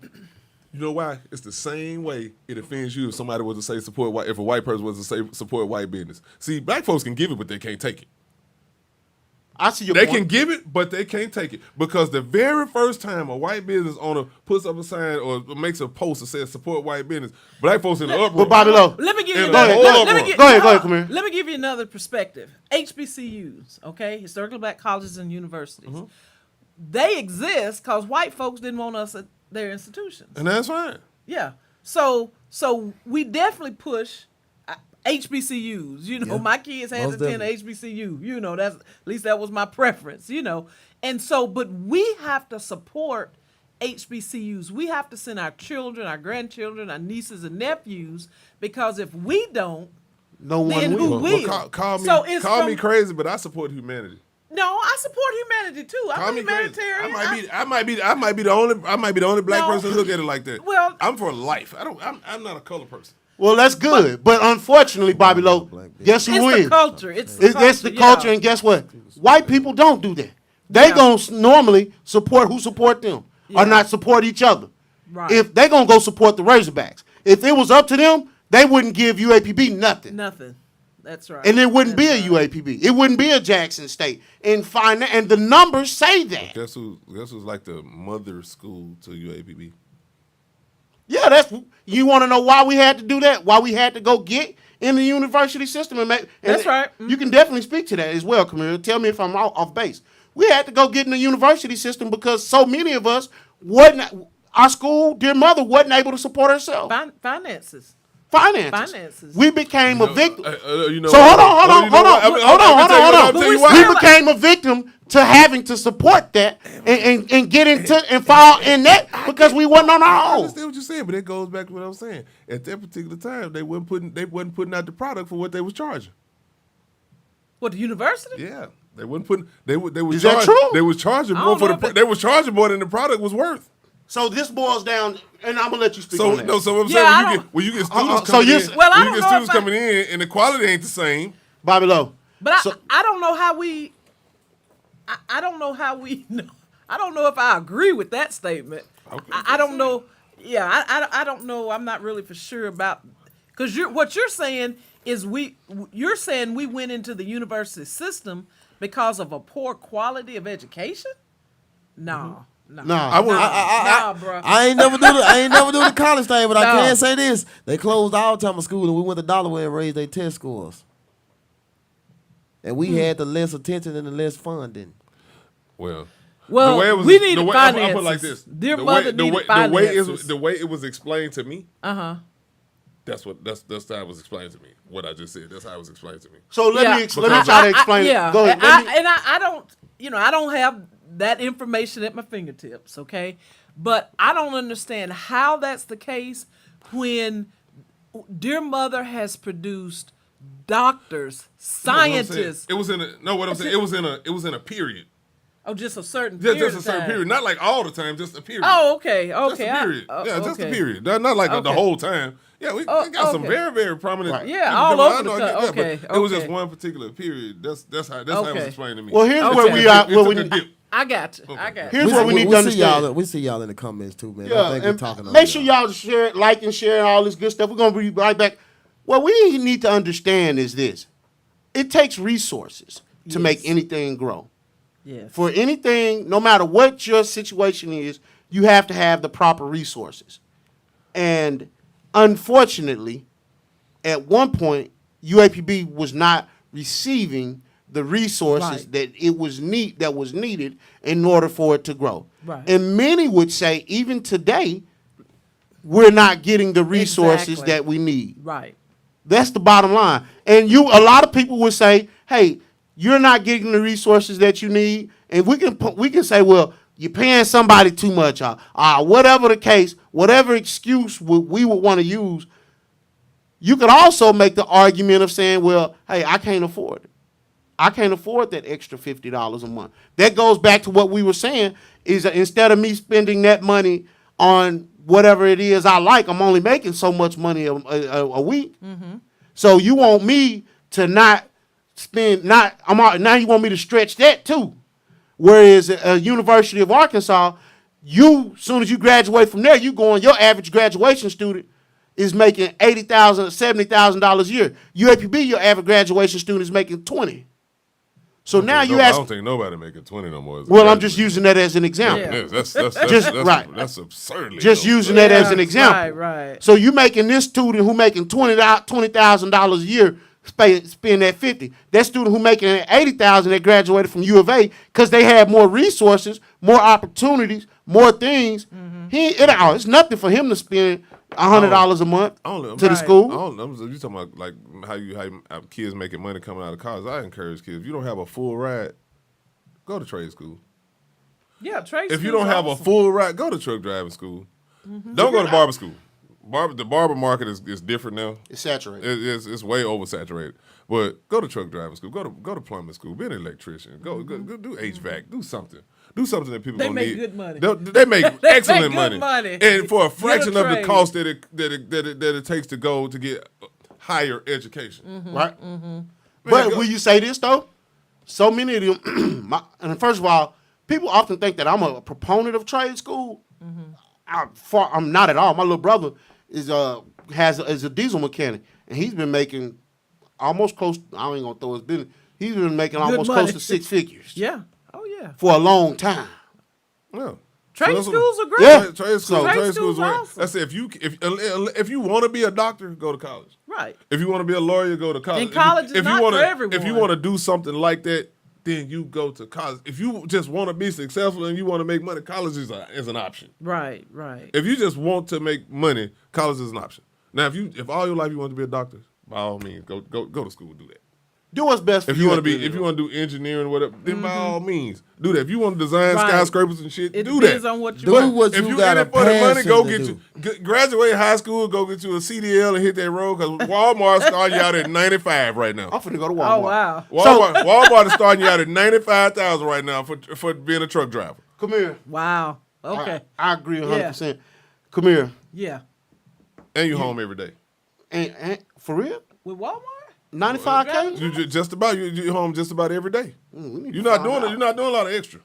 You know why? It's the same way it offends you if somebody was to say support white. If a white person was to say support white business. See, black folks can give it, but they can't take it. I see your They point. can give it, but they can't take it. Because the very first time a white business owner puts up a sign or makes a post that says support white business, black folks in the uproar. But Bobby Lowe, Let me give you In another. the whole Let me uproar. give, Go ahead, come here. Let me give you another perspective. HBCUs, okay, historically black colleges and universities, Mm-hmm. they exist because white folks didn't want us at their institutions. And that's fine. Yeah. So we definitely push HBCUs. You know, my kids had Most to attend HBCU. You know, that's at least that was my preference. You know, and so but we have to support HBCUs. We have to send our children, our grandchildren, our nieces and nephews because if we don't, no one then who will. will? Well, call me, So it's call me from- crazy, but I support humanity. No, I support humanity too. Call I'm a me crazy. humanitarian. I might be the only black No. person to look at it like that. Well- I'm for life. I'm not a color person. Well, that's good. But unfortunately, Bobby Lowe, guess who It's wins? the culture. It's the It's culture. the culture, yeah. and guess what? White people don't do that. They Yeah. gonna normally support who support them, or not support each other. Right. If they gonna go support the Razorbacks, if it was up to them, they wouldn't give UAPB nothing, Nothing. That's right. and it wouldn't be a That's right. UAPB. It wouldn't be a Jackson State. And the numbers say that. Guess who's like the mother school to UAPB? Yeah, that's you want to know why we had to do that? Why we had to go get in the university system and make? And That's right. You can definitely speak to that as well, Camille. Tell me if I'm off base. We had to go get in the university system because so many of us wasn't. Our school, dear mother, wasn't able to support herself. Finances. Finances. We became a victim. You know So what? hold on. You know what? I'll tell you why. We became a victim to having to support that and get into and fall in that because we wasn't on I our own. understand what you're saying, but it goes back to what I was saying. At that particular time, they wasn't putting out the product for what they was charging. What, the university? Yeah, they wasn't putting. They was Is that charging. true? They was charging I more don't for know the. if They was charging more than the product was worth. So this boils down, and I'm gonna let you speak So on that. no, so what I'm Yeah, I saying don't- when you get students so coming you- in, Well, I when don't you get know students if I- coming in and the quality ain't the same. Bobby Lowe. But So- I don't know how we. I don't know how we. I don't know if I agree with that statement. Okay. I don't know. Yeah, I don't know. I'm not really for sure about because what you're saying is you're saying we went into the university system because of a poor quality of education. No, no, Nah. nah, bro. I ain't never do the college thing, but I No. can say this: they closed our time of school, and we went to Dollarway and raised their test scores, and we had the less attention and the less funding. Well, Well, the way it was, we needed the way, finances. I put it like this: Dear the mother way, the needed way, finances. the way it was explained to me. Uh-huh. That's how it was explained to me. What I just said. That's how it was explained to me. So let Yeah. me try to explain Yeah, it. Go ahead. I don't, I don't have that information at my fingertips, okay? But I don't understand how that's the case when Dear Mother has produced doctors, scientists. It was in a What I'm saying. It was in a period. Oh, just a certain Just period a of certain time. period. Not like all the time. Just a period. Oh, okay, Just okay. a period. Just a okay. period. Not like the Okay. whole time. Yeah, we got some okay. very, very prominent. Right. Yeah, people all come out. over I know the I get co- that, but okay, It was just okay. one particular period. That's how it was Okay. explained to me. Well, here's It where took we a are. dip. It Where took we, a dip. I got you. I got you. here's what we need to understand. We see y'all in the comments too, man. I Yeah, think we're and talking. make sure y'all share, like, and share all this good stuff. We're gonna be right back. What we need to understand is this: it takes resources to make anything grow. Yes. For anything, no matter what your situation is, you have to have the proper resources. And unfortunately, at one point, UAPB was not receiving the resources Right. that was needed in order for it to grow. Right. And many would say, even today, we're not getting the resources Exactly. that we need. Right. That's the bottom line. And a lot of people would say, "Hey, you're not getting the resources that you need." And we can say, "Well, you're paying somebody too much," whatever the case, whatever excuse we would want to use. You could also make the argument of saying, "Well, hey, I can't afford it. I can't afford that extra $50 a month." That goes back to what we were saying: is that instead of me spending that money on whatever it is I like, I'm only making so much money a week. So you want me to not spend now you want me to stretch that too. Whereas at University of Arkansas, soon as you graduate from there, your average graduation student is making $80,000, $70,000 a year. UAPB, your average graduation student is making $20,000. So now you I ask. don't think nobody making 20 no more. Well, I'm just using that as an example. Yeah. That's right. That's absurdly. Just low. using that as an example. Right. So you making this student who making $20,000 a year spend that 50. That student who making $80,000 that graduated from U of A because they had more resources, more opportunities, more things. It's nothing for him to spend $100 a month to the school. You talking about like how kids making money coming out of college? I encourage kids. If you don't have a full ride, go to trade school. Yeah, trade. If you don't have a full ride, go to truck driving school. Don't go to barber school. The barber market is different now. It's saturated. It's way oversaturated. But go to truck driving school. Go to plumbing school. Be an electrician. Go do HVAC. Do something. Do something that people They don't make need. good money. They make excellent good money. money. And for a fraction of the trade. cost that it takes to go to get higher education. Right? But will you say this, though? So many of them, and first of all, people often think that I'm a proponent of trade school. I'm not at all. My little brother is a diesel mechanic, and he's been making almost close. I ain't gonna throw his business. He's been making almost money. close to 6 figures. Yeah. Oh yeah. For a long time. Yeah. Trade schools are great. Yeah. Trade Trade schools schools are are awesome. That's it. If you want to be a doctor, go to college. Right. If you want to be a lawyer, go to college. And college is not for everyone. If you want to do something like that, then you go to college. If you just want to be successful and you want to make money, college is an option. Right. If you just want to make money, college is an option. Now, if all your life you want to be a doctor, by all means, go to school and do that. Do what's best for If you want to do engineering, whatever, then by all means, do that. If you want to design Right. skyscrapers and shit, It do depends that. on what you Do want. what If you you got in a it for the money, passion go to get do. graduate high school, go get you a CDL and hit that road because Walmart's starting you out at 95 right now. I'm finna go to Walmart. Oh wow. Walmart is starting you out at 95,000 right now for being a truck driver. Come here. Wow. Okay. I agree 100%. Come here. Yeah. And you home every day. And for real? With Walmart? 95K? You just about you home just about every day. We need You're to not find doing out. it. You're not doing a lot of extra.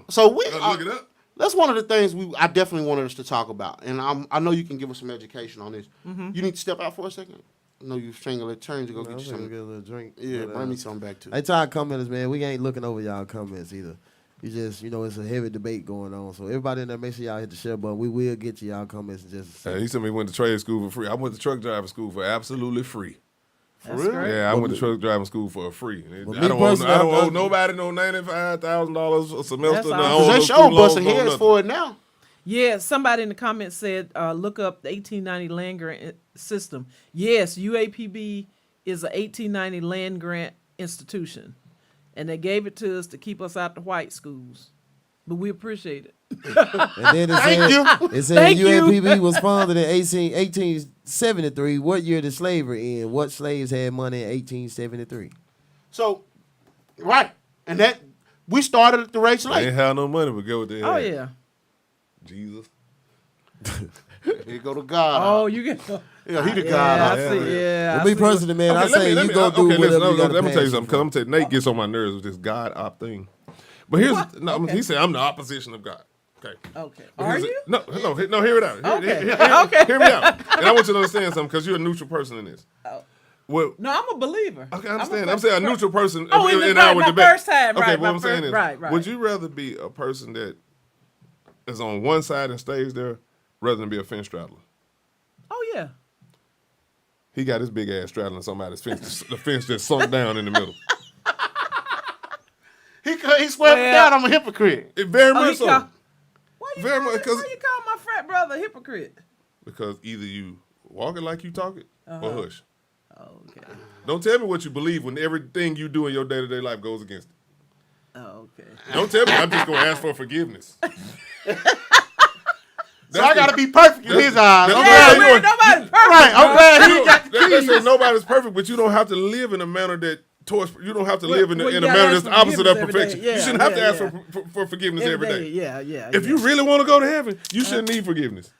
So we Look it up. That's one of the things I definitely wanted us to talk about, and I know you can give us some education on this. You need to step out for a second. I know you're stringing a turn to go get I'm you gonna something. get a little drink. Yeah, But, bring me something back too. Hey, to our commenters, man, we ain't looking over y'all comments either. You just, it's a heavy debate going on. So everybody in there, make sure y'all hit the share button. We will get to y'all comments in just a second. He said he went to trade school for free. I went to truck driving school for absolutely free. That's great. Yeah, I went to truck driving school for free. But I me don't personally, owe nobody no $95,000 a semester. That's No, awesome. I don't Because owe they no show student busting loans, no heads nothing. for it now. Yeah, somebody in the comments said, look up the 1890 land grant system. Yes, UAPB is a 1890 land grant institution, and they gave it to us to keep us out the white schools. But we appreciate it. And then it said Thank you. UAPB was founded in 1873. What year did slavery end? What slaves had money in 1873? So, right. And that, we started at the race They late. ain't have no money, but get what they had. Oh, yeah. Jesus. Here go to God. Oh, you get. Yeah, he the Yeah, God. I huh? see. Yeah. Well, I me see. personally, man, I Okay, say you go do whatever you got let me tell you something, because I'm to going to tell Nate gets on my nerves with this God op thing. But here's, he said I'm the opposition of God. Okay. Okay. But Are here's you? No, hear it out. Okay. Okay. Hear me out. And I want you to understand something, because you're a neutral person in this. Well, No, I'm a believer. okay, I understand. I'm saying a neutral person Oh, in right, our my debate. first time, Okay, right, what my I'm saying first- is, right. would you rather be a person that is on one side and stays there rather than be a fence straddler? Oh, yeah. He got his big ass straddling somebody's fence. The fence just sunk down in the middle. He swear Well- down I'm a hypocrite. It very Oh, much he so. Why you Very call much, 'cause- why you call my frat brother a hypocrite? Because either you walk it like you talk it or hush. Okay. Don't tell me what you believe when everything you do in your day-to-day life goes against it. Okay. Don't tell me I'm just going to ask for forgiveness. So I got to be perfect in his eyes. that's- I'm Yeah, glad we you- ain't nobody perfect. Right, I'm glad he got the They keys. say nobody's perfect, but you don't have to live in a manner that you don't have to live in well, you a gotta manner ask that's for opposite of forgiveness every perfection. day. Yeah, you shouldn't have to yeah, ask for forgiveness every day. Yeah. If you really want to go to heaven, you shouldn't need forgiveness.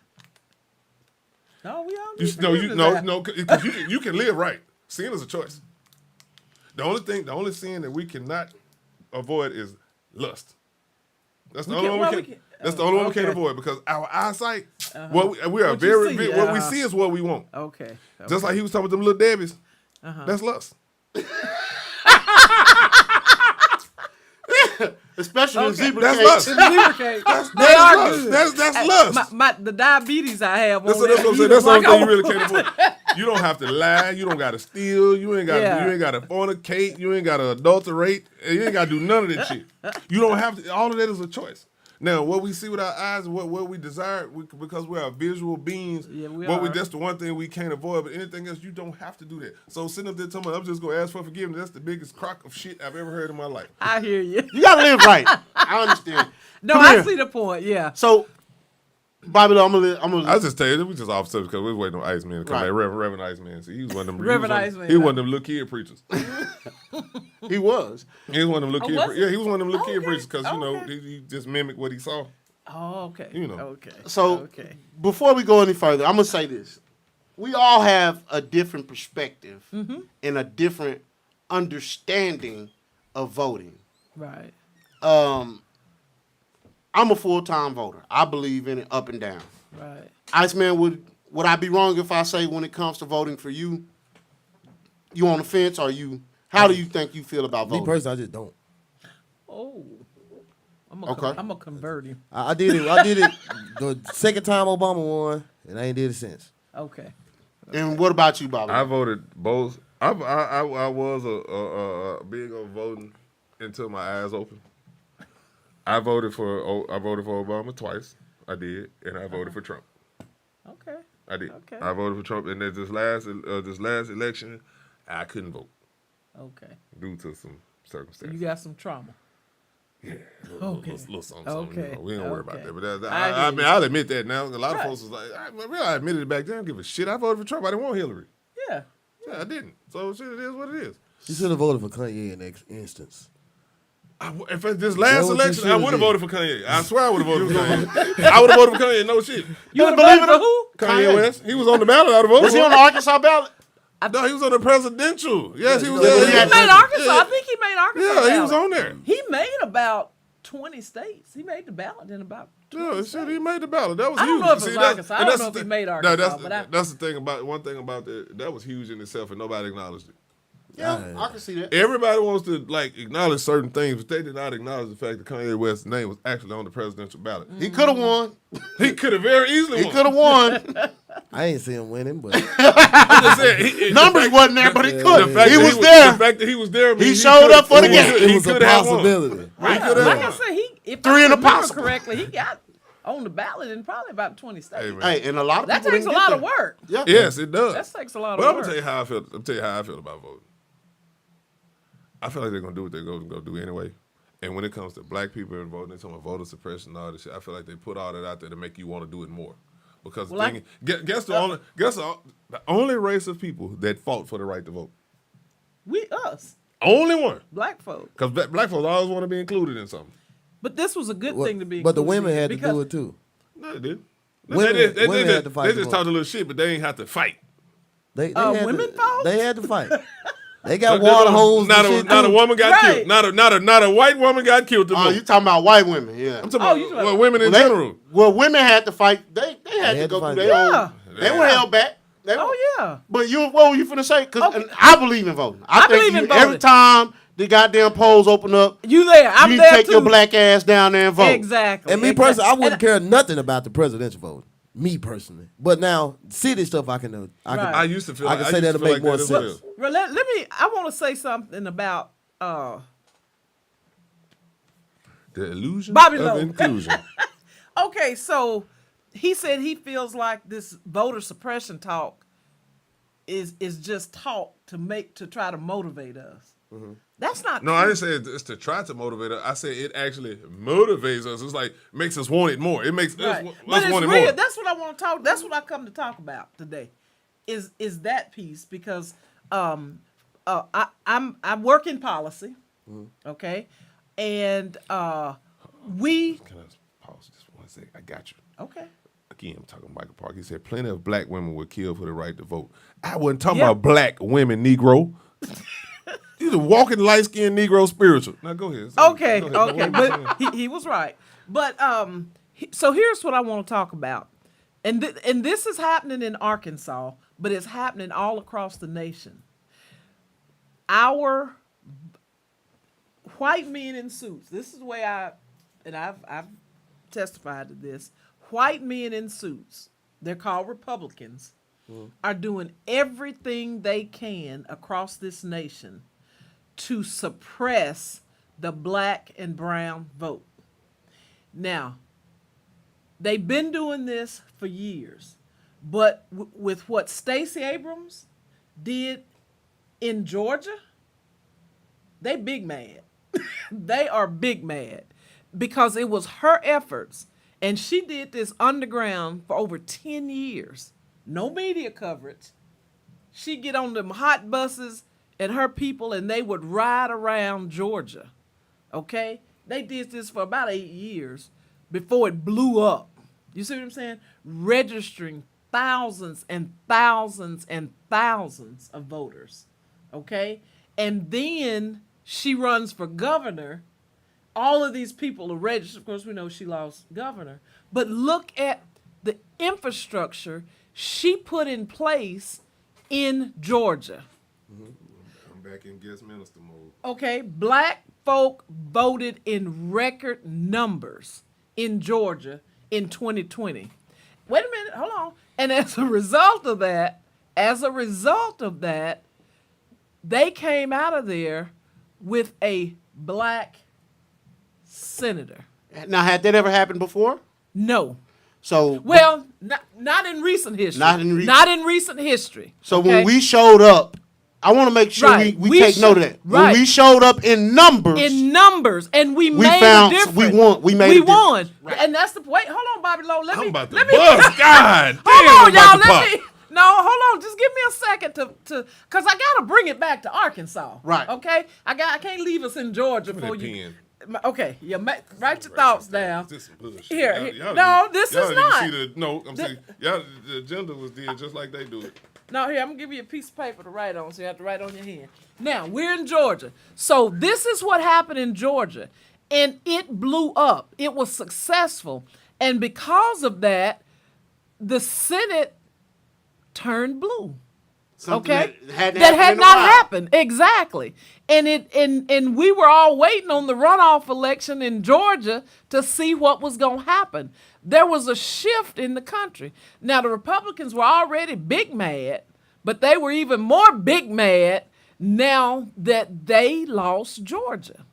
No, we all You need should, no, forgiveness. because you can live right. Sin is a choice. The only sin that we cannot avoid is lust. That's the We only can- one well, we we can. can- That's the only one we can't okay. avoid, because our eyesight, what we are What you see, what we see is what we want. Okay. Just like he was talking with them little Debbies. That's lust. Especially in zebra That's cakes. lust. Zebra cake. They are lust. That's lust. The diabetes I have. That's on what I'm that, saying. That's the only like, thing you really can't avoid. You don't have to lie. You don't got to steal. You ain't got Yeah. you ain't got to fornicate. You ain't got to adulterate. And you ain't got to do none of that shit. You don't have to. All of that is a choice. Now, what we see with our eyes, what we desire, because we are visual beings. Yeah, we what are. That's the one thing we can't avoid. But anything else, you don't have to do that. So sitting up there telling me, I'm just gonna ask for forgiveness. That's the biggest crock of shit I've ever heard in my life. I hear you. You gotta live right. I understand. No, Come I here. see the point. Yeah. So, Bobby, I'm gonna. I just tell you, we just off subject because we was waiting on Iceman to come Right. back. Reverend Iceman. See, he was one of them. Reverend he was Iceman, He was huh? one of them little kid preachers. He was. He was one of them little Oh, kid. was he? Yeah, he was one of them little kid Okay, preachers because you know okay. he just mimicked what he saw. Oh, okay. You know. Okay. So Okay. before we go any further, I'm gonna say this: we all have a different perspective and a different understanding of voting. Right. I'm a full-time voter. I believe in it up and down. Right. Iceman, would I be wrong if I say when it comes to voting for you, you on the fence or you? How do you think you feel about Me voting? personally, I just don't. Oh. I'm Okay. I'm gonna convert him. I did it. I did it the second time Obama won, and I ain't did it since. Okay. And what about you, Bobby? I voted both. I was a big on voting until my eyes opened. I voted for Obama twice. I did, and I voted for Trump. Okay. I did. Okay. I voted for Trump, and then this last election, I couldn't vote Okay. due to some So circumstances. you got some trauma. Yeah, Okay. little something. Okay. You know, we don't worry about Okay. that. But I hear I you. mean, I'll admit that now. A lot of Right. folks was like, I admitted it back then. I don't give a shit. I voted for Trump. I didn't want Hillary. Yeah. Yeah, I didn't. So shit, it is what it is. You should have voted for Kanye in next instance. If this last That what you election, I should've would have did. voted for Kanye. I swear I would have voted for Kanye. I would have voted for Kanye. No shit. You would believe believe it for who? Kanye West. He was on the ballot. I would have voted was for he him. on the Arkansas ballot? No, he was on the presidential. Yes, he was Yeah, there. he He had made Arkansas. Yeah. I think he made Arkansas. Yeah, he was ballot. on there. He made about 20 states. He made the ballot in about 20 Yeah, states. shit, he made the ballot. That was I don't huge. know if See, it's that's- Arkansas. I and don't that's know the if he thing- made no, Arkansas, but that's the thing about one thing about that was huge in itself, and nobody acknowledged it. Yeah, I can see that. Everybody wants to like acknowledge certain things, but they did not acknowledge the fact that Kanye West's name was actually on the presidential ballot. He could have won. He could have very easily He won. could have won. I ain't see him winning, but I'm just saying, Numbers wasn't there, but he the could. fact He that was there. The fact that he was there, He showed up for the game. it was a could have won. possibility. He could Like I have. said, if Three I in the remember possible. correctly, he got on the ballot in probably about 20 states. Hey, man. Hey, and a lot of That people takes a didn't lot get of there. work. Yeah. Yes, it does. That takes a lot But of I'm work. gonna tell you how I feel. I'm tell you how I feel about voting. I feel like they're gonna do what they're gonna do anyway. And when it comes to black people and voting, they're talking about voter suppression and all this shit. I feel like they put all that out there to make you want to do it more. Because Well, the thing, guess the only race of people that fought for the right to vote. Us, Only one. black folk. Because black folks always want to be included in something. But this was a good thing to be But the included women in had to because- do it too. No, they did. Women- They women had to fight They to just vote. talked a little shit, but they ain't have to fight. They had women to, fought? They had to fight. They got water holes. Not and a shit not a too. woman got Right. killed. Not a white woman got killed. To Oh, vote. you talking about white women? Yeah. I'm talking Oh, about you talking well, women in Well, they- general. Well, women had to fight. They had They to had go to fight. through their Yeah. own. They were held back. They Oh were- yeah. But what were you finna say? Because Okay. I believe in voting. I think believe in every voting. time the goddamn polls open up, You there? I'm you there take too. your black ass down there and vote. Exactly. And me exactly. personally, I wouldn't And care nothing about the presidential vote. Me personally, but now city stuff, I can know. Right. I used to feel. I can like, say used that'll to feel make like more that as sense. well. Well, let me. I want to say something about The illusion Bobby of Lowe. inclusion. Okay, so he said he feels like this voter suppression talk is just talk to try to motivate us. That's not No, true. I didn't say it's to try to motivate us. I said it actually motivates us. It's like makes us want it more. It makes Right. us But it's want it real. more. That's what I want to talk. That's what I come to talk about today. Is that piece because I work in policy, okay, and we Can I pause just for 1 second? I got you. okay. Again, I'm talking Michael Park. He said plenty of black women were killed for the right to vote. I wasn't talking Yeah. about black women, Negro. These are walking light skinned Negro spiritual. Now go ahead. Okay, Go ahead. okay, What were you but saying? he was right. But so here's what I want to talk about, and this is happening in Arkansas, but it's happening all across the nation. white men in suits. This is the way I've testified to this. White men in suits, they're called Republicans, are doing everything they can across this nation to suppress the black and brown vote. Now, they've been doing this for years, but with what Stacey Abrams did in Georgia, they big mad. They are big mad because it was her efforts, and she did this underground for over 10 years. No media coverage. She'd get on them hot buses and her people, and they would ride around Georgia. Okay? They did this for about 8 years before it blew up. You see what I'm saying? Registering thousands and thousands and thousands of voters. Okay? And then she runs for governor. All of these people are registered. Of course, we know she lost governor. But look at the infrastructure she put in place in Georgia. I'm back in guest minister mode. Okay, black folk voted in record numbers in Georgia in 2020. Wait a minute, hold on. And as a result of that, they came out of there with a black senator. Now, had that ever happened before? No. So Well, not in recent history. Not in recent history. So okay? when we showed up, I want to make sure Right. we take note of that. Right. When we showed up in numbers, and we made found a difference. we won. We made a difference. won. And that's the wait. Hold on, Bobby Lowe. Let I'm me. about to let me. bust. God damn, Hold I'm on, about y'all. to pop. Let me. No, hold on. Just give me a second to cause I gotta bring it back to Arkansas. Right. Okay. I can't leave us in Georgia Give me before that you. pen. Okay. Yeah. Write your thoughts down. This some bullshit. Here, Y'all no, didn't- this y'all is didn't not. See I'm saying, y'all, the agenda was did just like they do it. No, here, I'm going to give you a piece of paper to write on, so you have to write on your hand. Now, we're in Georgia. So this is what happened in Georgia. And it blew up. It was successful. And because of that, the Senate turned blue. Something Okay, that had happened in a not while. happened exactly, and we were all waiting on the runoff election in Georgia to see what was going to happen. There was a shift in the country. Now the Republicans were already big mad, but they were even more big mad now that they lost Georgia.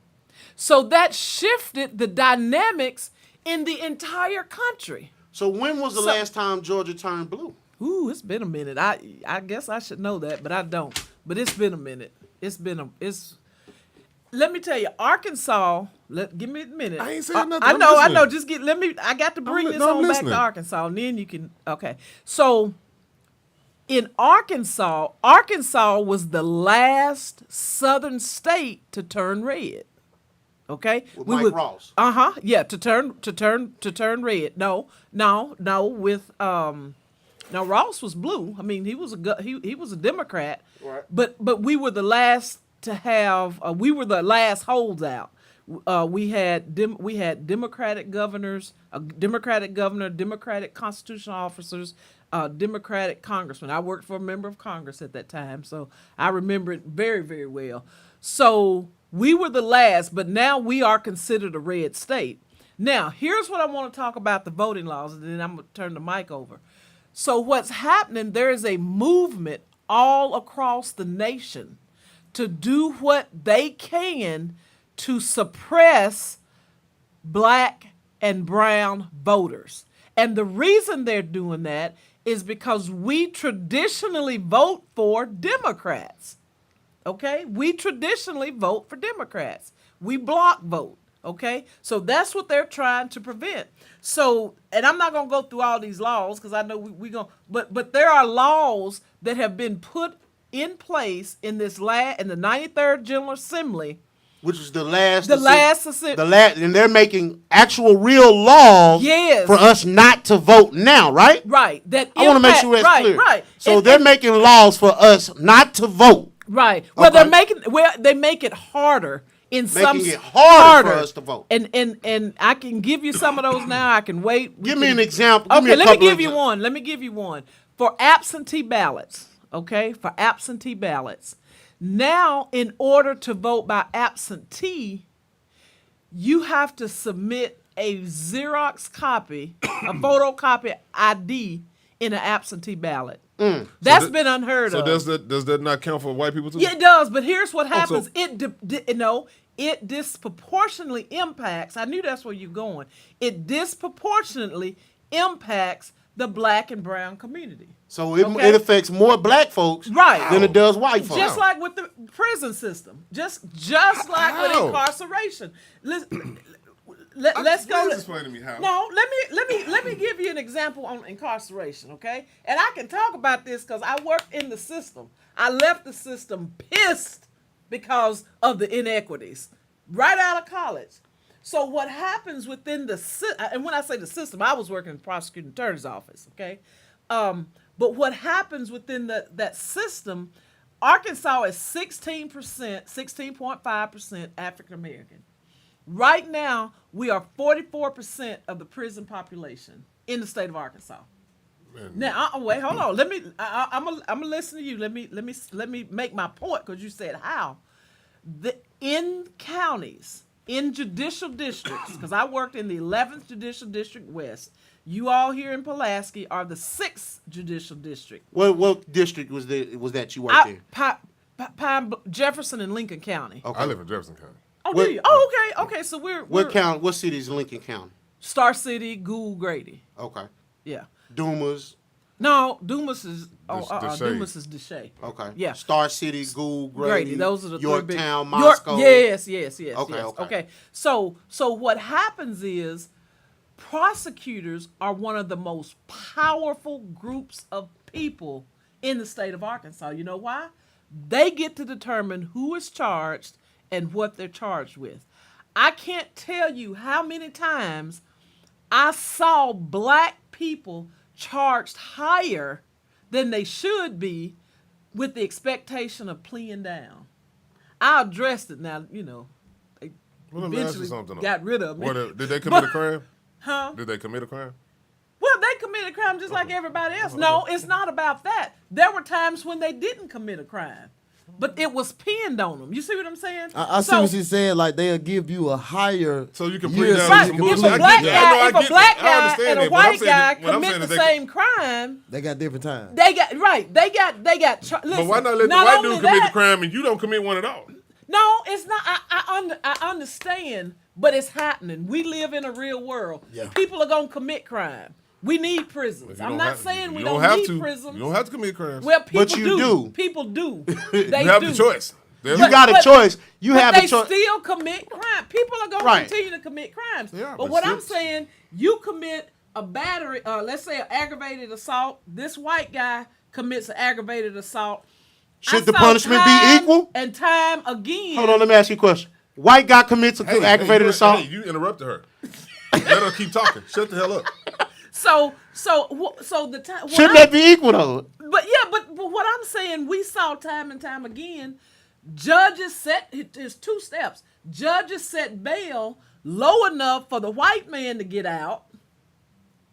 So that shifted the dynamics in the entire country. So when was the last time Georgia turned blue? Ooh, it's been a minute. I guess I should know that, but I don't. But it's been a minute. Let me tell you, Arkansas. Give me a minute. I ain't saying nothing. I I'm know. listening. Just I got to bring I'm this on back listening. to Arkansas, and then you can. Okay. So, in Arkansas was the last Southern state to turn red. Okay. With Mike Ross. Yeah. To turn red. No. With Now Ross was blue. I mean, he was a Democrat. Right. But we were the last to have. We were the last holdout. We had Democratic governors, a Democratic governor, Democratic constitutional officers, Democratic congressman. I worked for a member of Congress at that time, so I remember it very, very well. So we were the last, but now we are considered a red state. Now, here's what I want to talk about the voting laws, and then I'm going to turn the mic over. So what's happening, there is a movement all across the nation to do what they can to suppress black and brown voters. And the reason they're doing that is because we traditionally vote for Democrats. Okay? We traditionally vote for Democrats. We block vote. Okay? So that's what they're trying to prevent. So, and I'm not going to go through all these laws because I know we going to, but there are laws that have been put in place in the 93rd General Assembly, Which is the last. And they're making actual real laws Yes. for us not to vote now, right? Right. I want to make sure that's clear. Right. So And- they're making laws for us not to vote. Right. Well, Okay. they make it harder in some Making it harder for us to vote. And I can give you some of those now. I can wait. Give me an example. Give me Okay, a let me couple give of you examples. one. Let me give you one. For absentee ballots, okay? Now, in order to vote by absentee, you have to submit a Xerox copy, a photocopy ID in an absentee ballot. That's been unheard of. So does that not count for white people too? Yeah, it does, but here's what so- happens. It disproportionately impacts. I knew that's where you're going. It disproportionately impacts the black and brown community. So it, Okay. it affects more black folks Right. than it does white folks. Just like with the prison system, just like with How? incarceration. Let's go. Please explain to me how. No, let me give you an example on incarceration, okay? And I can talk about this because I worked in the system. I left the system pissed because of the inequities right out of college. So what happens within the and when I say the system, I was working in the prosecuting attorney's office, okay? But what happens within that system, Arkansas is 16%, 16.5% African American. Right now, we are 44% of the prison population in the state of Arkansas. Now, wait, hold on. I'm gonna listen to you. Let me make my point because you said how. In counties, in judicial districts, because I worked in the 11th Judicial District West. You all here in Pulaski are the 6th Judicial District. What district was that you worked in? Jefferson and Lincoln County. Okay. I live in Jefferson County. Oh, What- do you? Oh, okay. So we're What city is Lincoln County? Star City, Gould, Grady. Okay. Yeah. Dumas. No, Dumas is Deshae. Dumas is Deshae. Okay. Yeah. Star City, Gould, Grady. Grady. Those are the Yorktown, three big. Moscow. Yes. Okay. So what happens is prosecutors are one of the most powerful groups of people in the state of Arkansas. You know why? They get to determine who is charged and what they're charged with. I can't tell you how many times I saw black people charged higher than they should be with the expectation of pleading down. I addressed it now, they Well, let me ask you eventually something. got rid of me. Did they commit a crime? Huh? Did they commit a crime? Well, they committed a crime just like everybody else. No, it's not about that. There were times when they didn't commit a crime, but it was pinned on them. You see what I'm saying? I see what she's saying. Like they'll give you a higher. So you can year plead down Right. some If bullshit. a black I get that. guy, I if a get black that. I guy understand and a that, but I'm white saying guy that- what I'm commit saying the is they- same crime, They got different times. they got listen, But why not let the not white only dude commit the that- crime and you don't commit one at all? No, it's not. I understand, but it's happening. We live in a real world. Yeah. People are gonna commit crime. We need prisons. You I'm don't not have- saying we you don't have need to. prisons. You don't have to commit crimes. Well, people But you do. People do. You They have do. the choice. You got a choice. You have they a choice. still commit crime. People are going Right. to continue to commit crimes. Yeah, but but what I'm still- saying, you commit a battery, let's say an aggravated assault. This white guy commits an aggravated assault. Should I the saw punishment be time equal? And time again. Hold on, let me ask you a question. White guy commits an aggravated assault. Hey, you interrupted her. Let her keep talking. Shut the hell up. So the time. Shouldn't that be equal though? But yeah, but what I'm saying, we saw time and time again, judges set, there's 2 steps. Judges set bail low enough for the white man to get out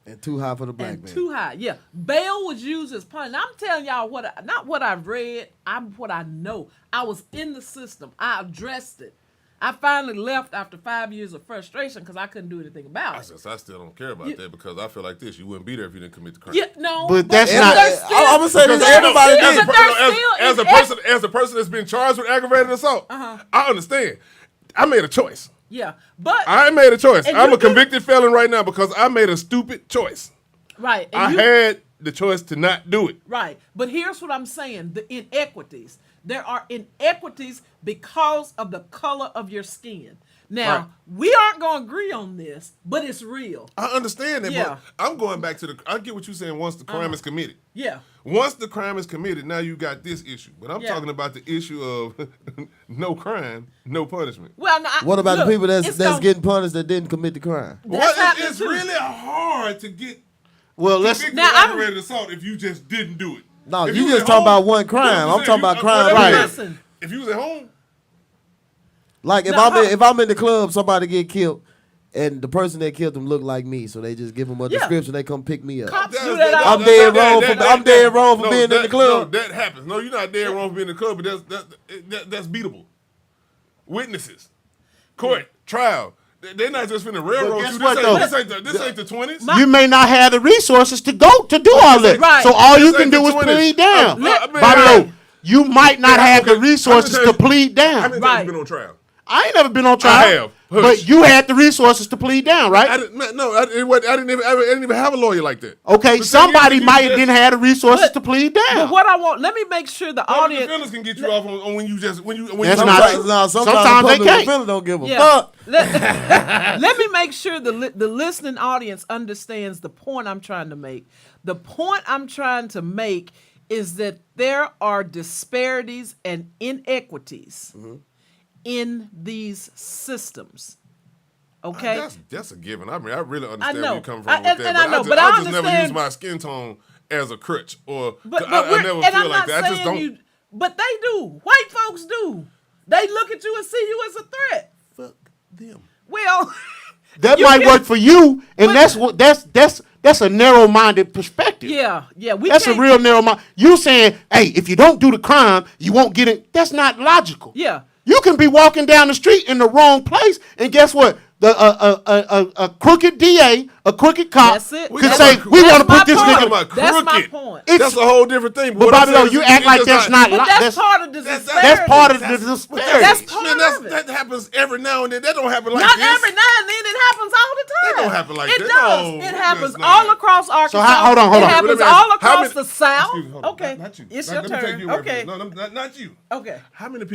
And too high for the black and man. too high. Yeah, bail was used as punishment. I'm telling y'all not what I've read, what I know. I was in the system. I addressed it. I finally left after 5 years of frustration because I couldn't do anything about it. I still don't care about that because I feel like this. You wouldn't be there if you didn't commit the crime. Yeah, no, But that's there's not- still- I'm gonna say this. there's Everybody still- did. but there's still As a person that's been charged with aggravated assault, I understand. I made a choice. Yeah, but I made a choice. And I'm you a convicted felon right now because I made a stupid choice. right, and I had the choice to not do it. right. But here's what I'm saying: the inequities. There are inequities because of the color of your skin. Now, Right. we aren't going to agree on this, but it's real. I understand that, Yeah. but I'm going back to I get what you're saying once the crime is committed. Yeah. Once the crime is committed, now you got this issue. But I'm Yeah. talking about the issue of no crime, no punishment. Well, no, What about look, the people that's it's gonna- getting punished that didn't commit the crime? Well, happening it's too. really hard to get Well, let's. convicted Now, of I'm- aggravated assault if you just didn't do it. No, If you was just at talking home- about one crime. I'm talking about crime. Right. Right. Listen. If you was at home, Like if No, if I'm in the club, somebody get killed, and the person that killed them look like me, so they just give them a Yeah. description. They come pick me up. Cops That's- do that all I'm the dead time. wrong for I'm dead wrong for being in the club. No, that happens. No, you're not dead wrong for being in the club, but that's beatable. Witnesses, court, trial. They're not just finna railroad guess you. what, though? This ain't the 20s. You may not have the resources to do all that. Right. So all you This can ain't do the is 20s. plead down. Man, Bobby Lowe, you might not have the okay. resources I'm to just saying- plead How down. many Right. times you been on trial? I ain't never been on trial. I have. Hush. But you had the resources to plead down, right? I didn't even have a lawyer like that. Okay, The thing somebody is, you might just- didn't have the resources But- to plead But down. what I want, let me make sure the Public audience. defenders can get you off on when you That's you not Sometimes, true. sometimes Sometimes the they public can't. defender don't give a Yeah. fuck. Let me make sure the listening audience understands the point I'm trying to make. The point I'm trying to make is that there are disparities and inequities in these systems. Okay? That's a given. I mean, I really understand know. where you come from I- with that. and I know, just, but I just never understand- use my skin tone as a crutch, or But I we're, never and feel I'm like not that. I just saying don't. you, but they do. White folks do. They look at you and see you as a threat. Fuck them. Well, That you might can- work for you, and but- that's a narrow-minded perspective. yeah. That's a real narrow mind. You saying, hey, if you don't do the crime, you won't get it. That's not logical. Yeah. You can be walking down the street in the wrong place, and guess what? A crooked DA, a crooked cop, That's it. could That's say, my- we want to that's put this my nigga. point. That's my point. That's a whole different thing. But what I'm Bobby Lowe, saying you is act like just that's not. But that's part of the that's- disparity. That's part of the disparity. That's part of it. That happens every now and then. That don't happen like Not this. every now and then. It happens all the time. That don't happen like it that. does. No, it it happens does not. all across Arkansas. hold on. It happens Let me ask all you, how across many- the South. Excuse me, hold on. Okay. Not you. It's Let your me take turn. you away from Okay. this. No, not you. Okay. How many people